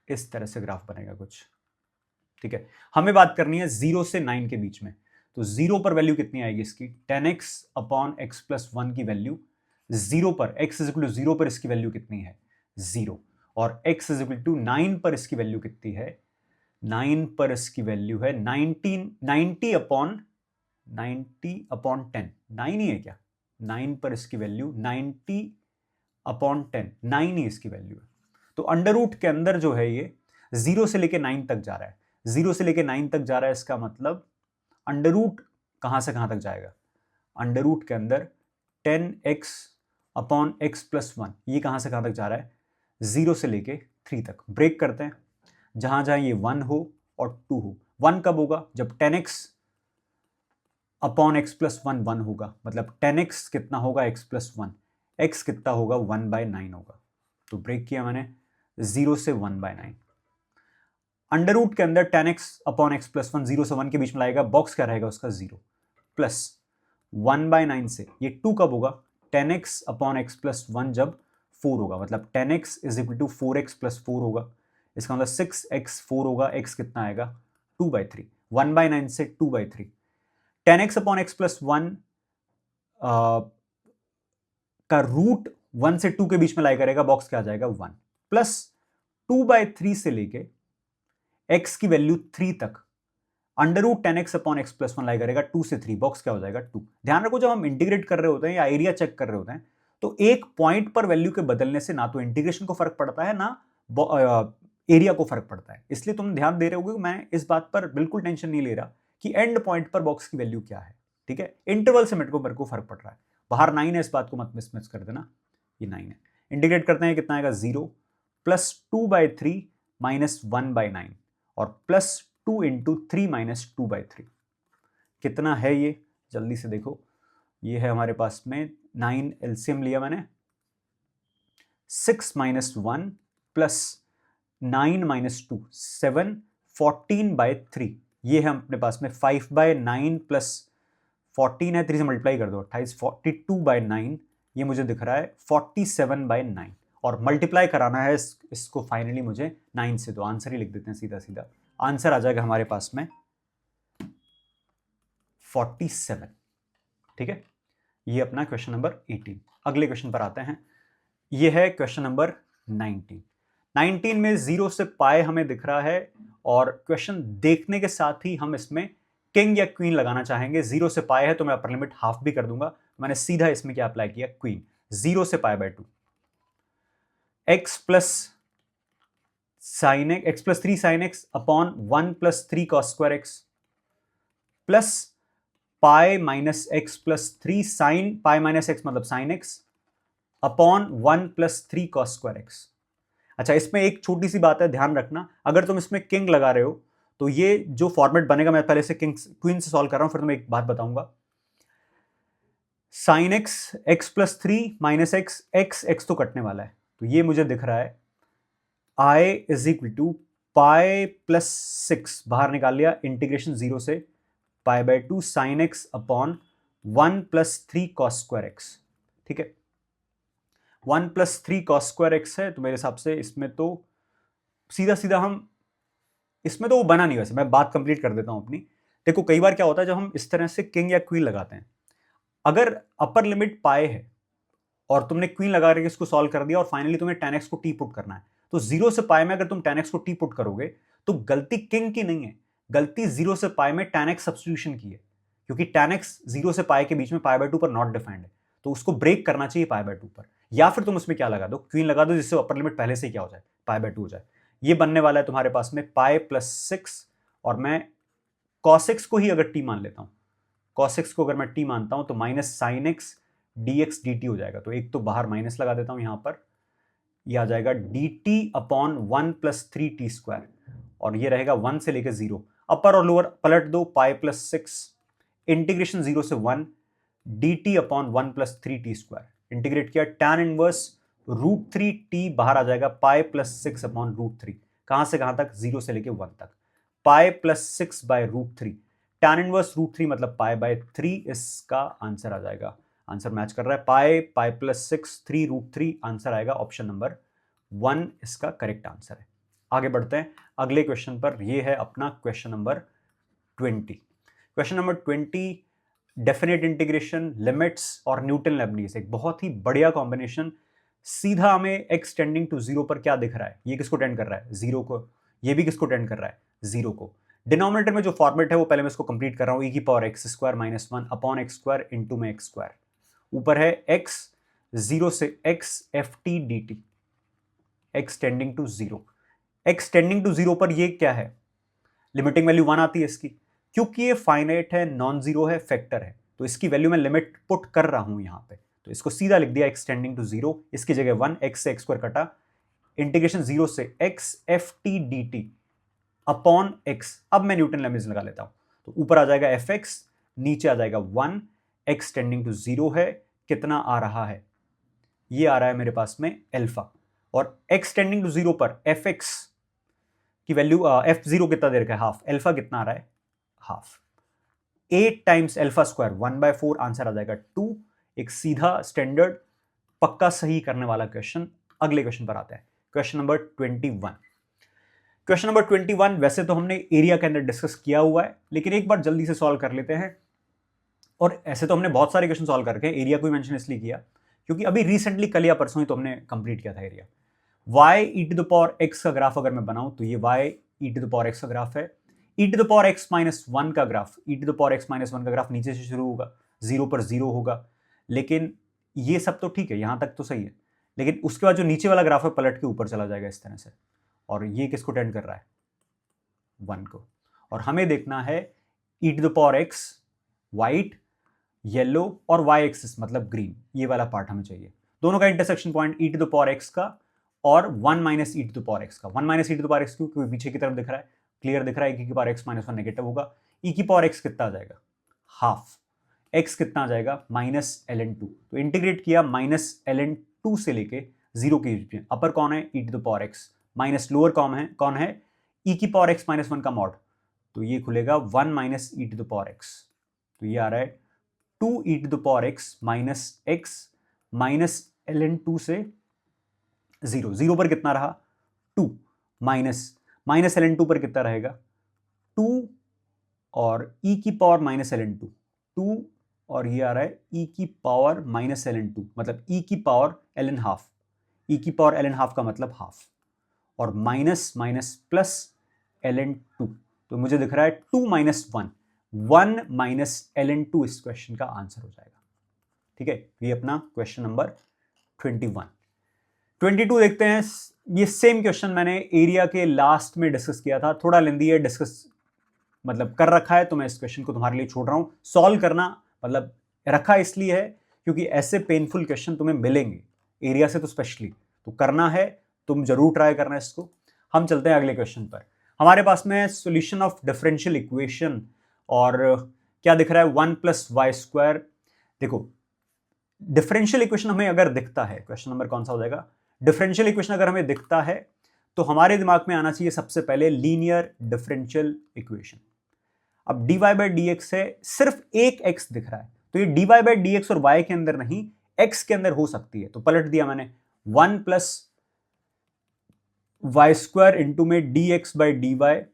इस तरह से ग्राफ बनेगा कुछ। ठीक है, हमें बात करनी है 0 से 9 के बीच में। तो 0 पर वैल्यू कितनी आएगी इसकी, 10x अपॉन एक्स प्लस 1 की वैल्यू 0 पर, x इज इक्वल टू 0 पर इसकी वैल्यू कितनी है 0, और x इज इक्वल टू 9 पर इसकी वैल्यू कितनी है, 9 पर इसकी वैल्यू है 90 अपॉन 10, 9 ही है क्या, 9 पर इसकी वैल्यू 90 अपॉन 10, 9 ही इसकी वैल्यू है। तो अंडर रूट के अंदर जो है ये 0 से लेके 9 तक जा रहा है, 0 से लेके 9 तक जा रहा है, इसका मतलब अंडर रूट कहां से कहां तक जाएगा, अंडर रूट के अंदर 10x अपॉन एक्स प्लस 1, ये कहां से कहां तक जा रहा है 0 से लेके 3 तक। ब्रेक करते हैं, जहां जहां ये 1 हो और 2 हो। 1 कब होगा, जब 10x अपॉन एक्स प्लस 1 1 होगा, मतलब 10x कितना होगा x प्लस 1, x कितना होगा 1/9 होगा। तो ब्रेक किया मैंने 0 से 1/9। अंडर रूट के अंदर 10x अपॉन एक्स प्लस 1 0 से 1 के बीच में लाएगा, बॉक्स क्या रहेगा उसका 0, प्लस 1/9 से ये 2 कब होगा, 10x अपॉन एक्स प्लस 1 जब 4 होगा, मतलब 10x is equal to 4x plus 4 होगा। इसका मतलब 6x 4 होगा, x कितना आएगा 2/3, 1/9 से 2/3। 10x अपॉन एक्स प्लस 1 का रूट 1 से 2 के बीच में लाई करेगा, बॉक्स क्या आ जाएगा 1, प्लस 2/3 से लेके x की वैल्यू 3 तक under root 10x upon x plus 1 lie करेगा 2 से 3, बॉक्स क्या हो जाएगा 2। ध्यान रखो, जब हम इंटीग्रेट कर रहे होते हैं या एरिया चेक कर रहे होते हैं तो एक पॉइंट पर वैल्यू के बदलने से ना तो इंटीग्रेशन को फर्क पड़ता है ना एरिया को फर्क पड़ता है। इसलिए तुम ध्यान दे रहे होगे, मैं इस बात पर बिल्कुल टेंशन नहीं ले रहा कि एंड पॉइंट पर बॉक्स की वैल्यू क्या है। ठीक है, इंटरवल से मेरे को फर्क पड़ रहा है, बाहर 9 है, इस बात को मत मिसमैच कर देना, ये 9 है। इंटीग्रेट करते हैं, कितना आएगा 0 प्लस 2/3 माइनस 1/9 और प्लस 2 इंटू 3 माइनस 2/3, कितना है ये जल्दी से देखो। ये है हमारे पास में 9 एलसीएम लिया मैंने, 6 माइनस 1 प्लस 9 माइनस 2 7, 14/3, ये है अपने पास में 5/9 प्लस 14 है, 3 से मल्टीप्लाई कर दो 28, 42/9, ये मुझे दिख रहा है 47/9, और मल्टीप्लाई कराना है इसको फाइनली मुझे 9 से, तो आंसर ही लिख देते हैं सीधा सीधा। आंसर आ जाएगा हमारे पास में 47। ठीक है, ये अपना क्वेश्चन नंबर 18। अगले क्वेश्चन पर आते हैं, ये है क्वेश्चन नंबर 19। 19 में 0 से पाए हमें दिख रहा है, और क्वेश्चन देखने के साथ ही हम इसमें किंग या क्वीन लगाना चाहेंगे। 0 से पाए है तो मैं अपर लिमिट हाफ भी कर दूंगा, मैंने सीधा इसमें क्या अप्लाई किया, क्वीन। 0 से pi by 2, x plus sine x, x plus 3 sine x upon 1 plus 3 cos square x, plus pi minus x plus 3 sine pi minus x मतलब sine x upon 1 plus 3 cos square x. अच्छा, इसमें एक छोटी सी बात है, ध्यान रखना, अगर तुम इसमें किंग लगा रहे हो तो ये जो फॉर्मेट बनेगा, मैं पहले से किंग क्वीन से सॉल्व कर रहा हूं, फिर तुम्हें एक बात बताऊंगा। Sign x, x plus 3 minus x, x तो कटने वाला है, तो ये मुझे दिख रहा है I is equal to pi plus 6, बाहर निकाल लिया, इंटीग्रेशन 0 से pi by 2 sine x upon 1 plus 3 cos square x. ठीक है, 1 प्लस 3 कॉस स्क्वायर एक्स है, तो मेरे हिसाब से इसमें तो सीधा सीधा हम, इसमें तो वो बना नहीं, वैसे मैं बात कंप्लीट कर देता हूं अपनी। देखो, कई बार क्या होता है जब हम इस तरह से किंग या क्वीन लगाते हैं, अगर अपर लिमिट पाए है और तुमने क्वीन लगा करके इसको सॉल्व कर दिया और फाइनली तुम्हें tan x को t पुट करना है। तो 0 से पाई में अगर तुम tan x को t पुट करोगे तो गलती किंग की नहीं है, गलती 0 से पाई में tan x सब्स्टिट्यूशन की है, क्योंकि tan x 0 से पाई के बीच में π/2 पर नॉट डिफाइंड है, तो उसको ब्रेक करना चाहिए π/2 पर। या फिर तुम उसमें क्या लगा दो, क्वीन लगा दो, जिससे अपर लिमिट पहले से क्या हो जाए, π/2 हो जाए। ये बनने वाला है तुम्हारे पास में π+6, और मैं cos x को ही अगर t मान लेता हूं, cos x को अगर मैं t मानता हूं तो minus sin x dx dt हो जाएगा। तो एक तो बाहर माइनस लगा देता हूं यहां पर, ये आ जाएगा dt अपॉन 1 + 3t², और ये रहेगा 1 से लेकर 0, अपर और लोअर पलट दो, π+6 इंटीग्रेशन 0 से 1 dt अपॉन 1 + 3t², इंटीग्रेट किया, tan इनवर्स √3t बाहर आ जाएगा, π+6 अपॉन √3, कहां से कहां तक, 0 से लेकर 1 तक, π+6/√3, tan इनवर्स √3 मतलब π/3, इसका आंसर आ जाएगा, आंसर मैच कर रहा है, π+6 3√3, आंसर आएगा ऑप्शन नंबर 1, इसका करेक्ट आंसर है। आगे बढ़ते हैं अगले क्वेश्चन पर, यह है अपना question number 20। Question number 20, definite integration, limits और न्यूटन लेबनीज, एक बहुत ही बढ़िया कॉम्बिनेशन। सीधा हमें x टेंडिंग टू 0 पर क्या दिख रहा है, ये किसको टेंड कर रहा है, 0 को, ये भी किसको टेंड कर रहा है, 0 को। डिनोमिनेटर में जो फॉर्मेट है वो पहले मैं इसको कंप्लीट कर रहा हूं, e⁻x² - 1 अपॉन x² इंटू में x², ऊपर है x 0 से x ft dt, x tending to 0, x tending to 0 पर ये क्या है, लिमिटिंग वैल्यू 1 आती है इसकी, क्योंकि ये फाइनाइट है, नॉन जीरो है, फैक्टर है, तो इसकी वैल्यू मैं लिमिट पुट कर रहा हूं यहां पे, तो इसको सीधा लिख दिया x टेंडिंग टू 0, इसकी जगह 1, x से x² कटा, इंटीग्रेशन 0 से x ft dt upon x, अब मैं न्यूटन लेबनीज लगा लेता हूं, तो ऊपर आ जाएगा fx, नीचे आ जाएगा 1, x टेंडिंग टू 0 है, कितना आ रहा है, ये आ रहा है मेरे पास में अल्फा, और x टेंडिंग टू 0 पर fx की वैल्यू f0 कितना दे रखा है, हाफ, अल्फा कितना आ रहा है, हाफ, 8 टाइम्स α², 1/4, आंसर आ जाएगा 2। एक सीधा स्टैंडर्ड पक्का सही करने वाला क्वेश्चन। अगले क्वेश्चन पर आते हैं, क्वेश्चन नंबर 21। क्वेश्चन नंबर 21 वैसे तो हमने एरिया के अंदर डिस्कस किया हुआ है, लेकिन एक बार जल्दी से सॉल्व कर लेते हैं, और ऐसे तो हमने बहुत सारे क्वेश्चन सॉल्व करके, एरिया को मेंशन इसलिए किया क्योंकि अभी रिसेंटली कल या परसों ही तो हमने कंप्लीट किया था एरिया। y e⁻x का ग्राफ अगर मैं बनाऊं तो ये y e⁻x का ग्राफ है, e⁻x-1 का ग्राफ, e⁻x-1 का ग्राफ नीचे से शुरू होगा, 0 पर 0 होगा, लेकिन ये सब तो ठीक है, यहां तक तो सही है, लेकिन उसके बाद जो नीचे वाला ग्राफ है पलट के ऊपर चला जाएगा इस तरह से, और ये किसको टेंड कर रहा है, 1 को, और हमें देखना है e⁻x व्हाइट, येलो और y एक्सिस मतलब ग्रीन, ये वाला पार्ट हमें चाहिए, दोनों का इंटरसेक्शन पॉइंट e⁻x का और 1 - e⁻x का, 1 - e⁻x क्योंकि पीछे की तरफ दिख रहा है, क्लियर दिख रहा है, e⁻x - 1 नेगेटिव होगा, e⁻x कितना आ जाएगा, हाफ, x कितना आ जाएगा, -ln2, तो इंटीग्रेट किया, -ln2 से लेके 0 के बीच में, अपर कौन है, e⁻x, माइनस लोअर कौन है e⁻x - 1 का मॉड, तो ये खुलेगा 1 - e⁻x, तो ये आ रहा है 2e⁻x - x -ln2 से 0 पर कितना रहा, 2, माइनस ln2 पर कितना रहेगा, 2 और e⁻−ln2, 2 और ये आ रहा है e⁻−ln2 मतलब e⁻ln½ e⁻ln½ का मतलब हाफ, और माइनस प्लस ln2, तो मुझे दिख रहा है 2 - 1 ln2 इस क्वेश्चन का आंसर हो जाएगा। ठीक है, ये अपना क्वेश्चन नंबर 21। 22 देखते हैं, ये सेम क्वेश्चन मैंने एरिया के लास्ट में डिस्कस किया था, थोड़ा लेंदी है, डिस्कस मतलब कर रखा है, तो मैं इस क्वेश्चन को तुम्हारे लिए छोड़ रहा हूं, सॉल्व करना मतलब रखा इसलिए है क्योंकि ऐसे पेनफुल क्वेश्चन तुम्हें मिलेंगे एरिया से, तो स्पेशली तो करना है, तुम जरूर ट्राई करना इसको। हम चलते हैं अगले क्वेश्चन पर, हमारे पास में सॉल्यूशन ऑफ डिफरेंशियल इक्वेशन, और क्या दिख रहा है, 1 + y²। देखो डिफरेंशियल इक्वेशन हमें अगर दिखता है, क्वेश्चन नंबर कौन सा हो जाएगा, डिफरेंशियल इक्वेशन अगर हमें दिखता है तो हमारे दिमाग में आना चाहिए सबसे पहले लीनियर डिफरेंशियल इक्वेशन। अब dy/dx है, सिर्फ एक x दिख रहा है, तो ये dy/dx और y के अंदर नहीं x के अंदर हो सकती है, तो पलट दिया मैंने, 1 + y² इंटू में dx/dy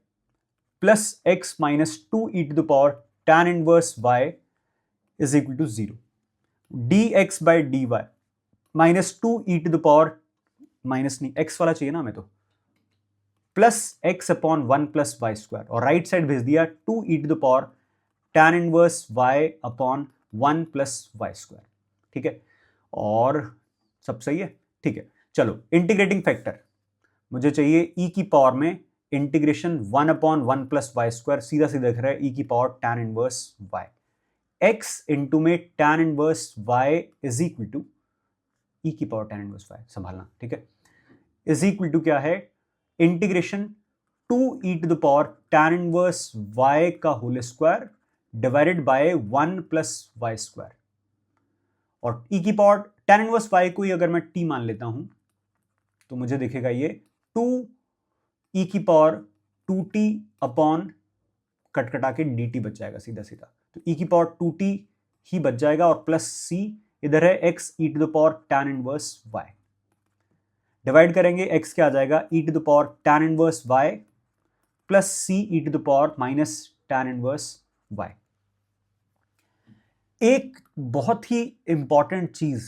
plus x - 2e⁻ tan inverse y is equal to 0, dx/dy minus two e to the power, minus नहीं, एक्स वाला चाहिए ना हमें, तो plus x upon one plus y square, और राइट साइड भेज दिया two e to the power tan inverse y upon one plus y square. ठीक है, और सब सही है। ठीक है, चलो इंटीग्रेटिंग फैक्टर मुझे चाहिए e की पावर में integration one upon one plus y square, सीधा सीधा दिख रहा है e की पावर tan inverse y, x into में tan inverse y is equal to e की पावर tan इनवर्स y, संभालना, ठीक है, इज इक्वल टू क्या है, integration two e to the power tan inverse y का whole square divided by one plus y square, और e की पावर tan इनवर्स y को ही अगर मैं t मान लेता हूं तो मुझे दिखेगा ये टू ई की पावर टू टी अपॉन कटकटा के dt बच जाएगा सीधा सीधा, तो e की पावर टू टी ही बच जाएगा, और प्लस c इधर है x e to the power tan inverse y, divide करेंगे x क्या आ जाएगा e to the power tan inverse y plus c e to the power minus tan inverse y। एक बहुत ही इंपॉर्टेंट चीज,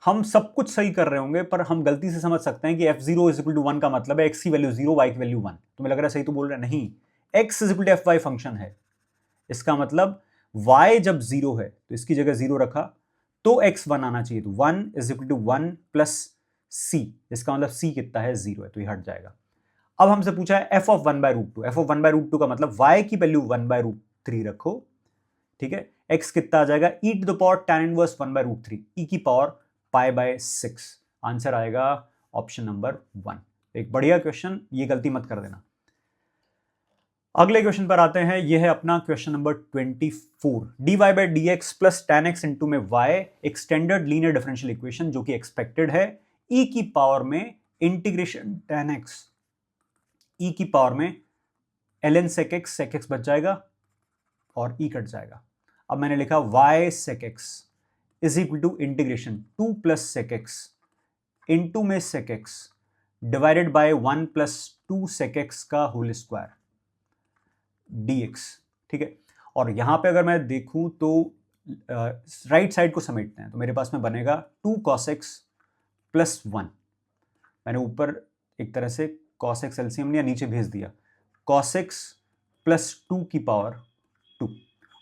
हम सब कुछ सही कर रहे होंगे पर हम गलती से समझ सकते हैं कि f0 इज इक्वल टू 1 का मतलब है x की वैल्यू 0 y की वैल्यू 1, तुम्हें लग रहा है सही तो बोल रहे हैं, नहीं, x is equal to fy function है, इसका मतलब y जब 0 है तो इसकी जगह 0 रखा तो x 1 आना चाहिए, तो 1 is equal to 1 plus c, इसका मतलब c कितना है, 0 है, तो ये हट जाएगा। अब हमसे पूछा है f of 1 by root two, f of 1 by root two का मतलब y की वैल्यू 1 बाय रूट 3 रखो, ठीक है, x कितना आ जाएगा e to the power tan inverse 1 by root 3, e की पावर पाई बाय 6, आंसर आएगा ऑप्शन नंबर 1। एक बढ़िया क्वेश्चन, ये गलती मत कर देना। अगले क्वेश्चन पर आते हैं, यह है अपना question number 24, dy by dx प्लस tan x इंटू में y, एक स्टैंडर्ड लीनियर डिफरेंशियल इक्वेशन जो कि एक्सपेक्टेड है, e की पावर में इंटीग्रेशन tan x, e की पावर में ln sec x बच जाएगा और e कट जाएगा। अब मैंने लिखा y sec x is equal to integration 2 plus sec x into में sec x divided by 1 plus 2 sec x का होल स्क्वायर dx, ठीक है, और यहां पे अगर मैं देखूं तो राइट साइड को समेटते हैं, तो मेरे पास में बनेगा 2 cos x प्लस 1, मैंने ऊपर एक तरह से cos x एलसीएम लिया, नीचे भेज दिया cos x प्लस 2 की पावर 2,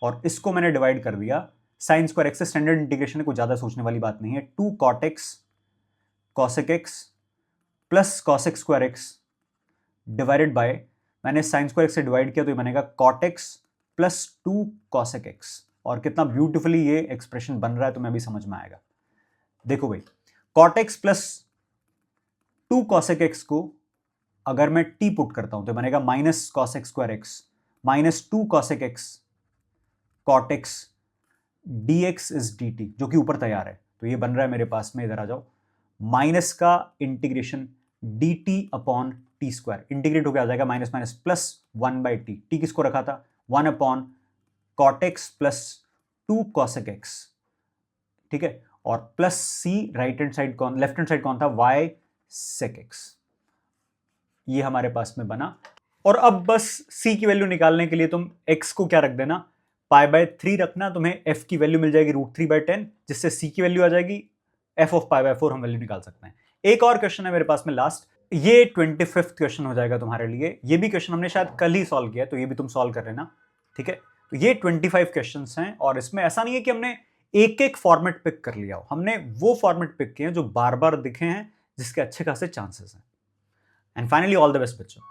और इसको मैंने डिवाइड कर दिया साइन स्क्वायर एक्स से, स्टैंडर्ड इंटीग्रेशन है, कोई ज्यादा सोचने वाली बात नहीं है, 2 cot x cosec x plus cos x square x divided bye, मैंने साइन स्क्वायर एक्स से डिवाइड किया तो ये बनेगा cot x plus 2 cosec x, और कितना ब्यूटिफुली ये एक्सप्रेशन बन रहा है तो मैं भी समझ में आएगा। देखो भाई, cot x plus 2 cosec x को अगर मैं t पुट करता हूं तो बनेगा minus cos x square x minus 2 cosec x cot x dx is dt, जो कि ऊपर तैयार है, तो ये बन रहा है मेरे पास में, इधर आ जाओ, माइनस का integration dt upon T square, integrate होकर आ जाएगा minus minus plus 1 by T, T किसको रखा था 1 upon cot x plus 2 cosec x, ठीक है, और plus c right hand side कौन, लेफ्ट हैंड साइड कौन था, y sec x, ये हमारे पास में बना। और अब बस c की वैल्यू निकालने के लिए तुम x को क्या रख देना, पाई बाय 3 रखना, तुम्हें f की वैल्यू मिल जाएगी √3/10, जिससे c की वैल्यू आ जाएगी f ऑफ पाई बाय 4, हम वैल्यू निकाल सकते हैं। एक और क्वेश्चन है मेरे पास में लास्ट, ये 25th क्वेश्चन हो जाएगा तुम्हारे लिए, ये भी क्वेश्चन हमने शायद कल ही सॉल्व किया, तो ये भी तुम सॉल्व कर लेना, ठीक है, तो ये 25 क्वेश्चंस हैं, और इसमें ऐसा नहीं है कि हमने एक एक फॉर्मेट पिक कर लिया हो, हमने वो फॉर्मेट पिक किए हैं जो बार बार दिखे हैं, जिसके अच्छे खासे चांसेस हैं। And finally all the best बच्चों।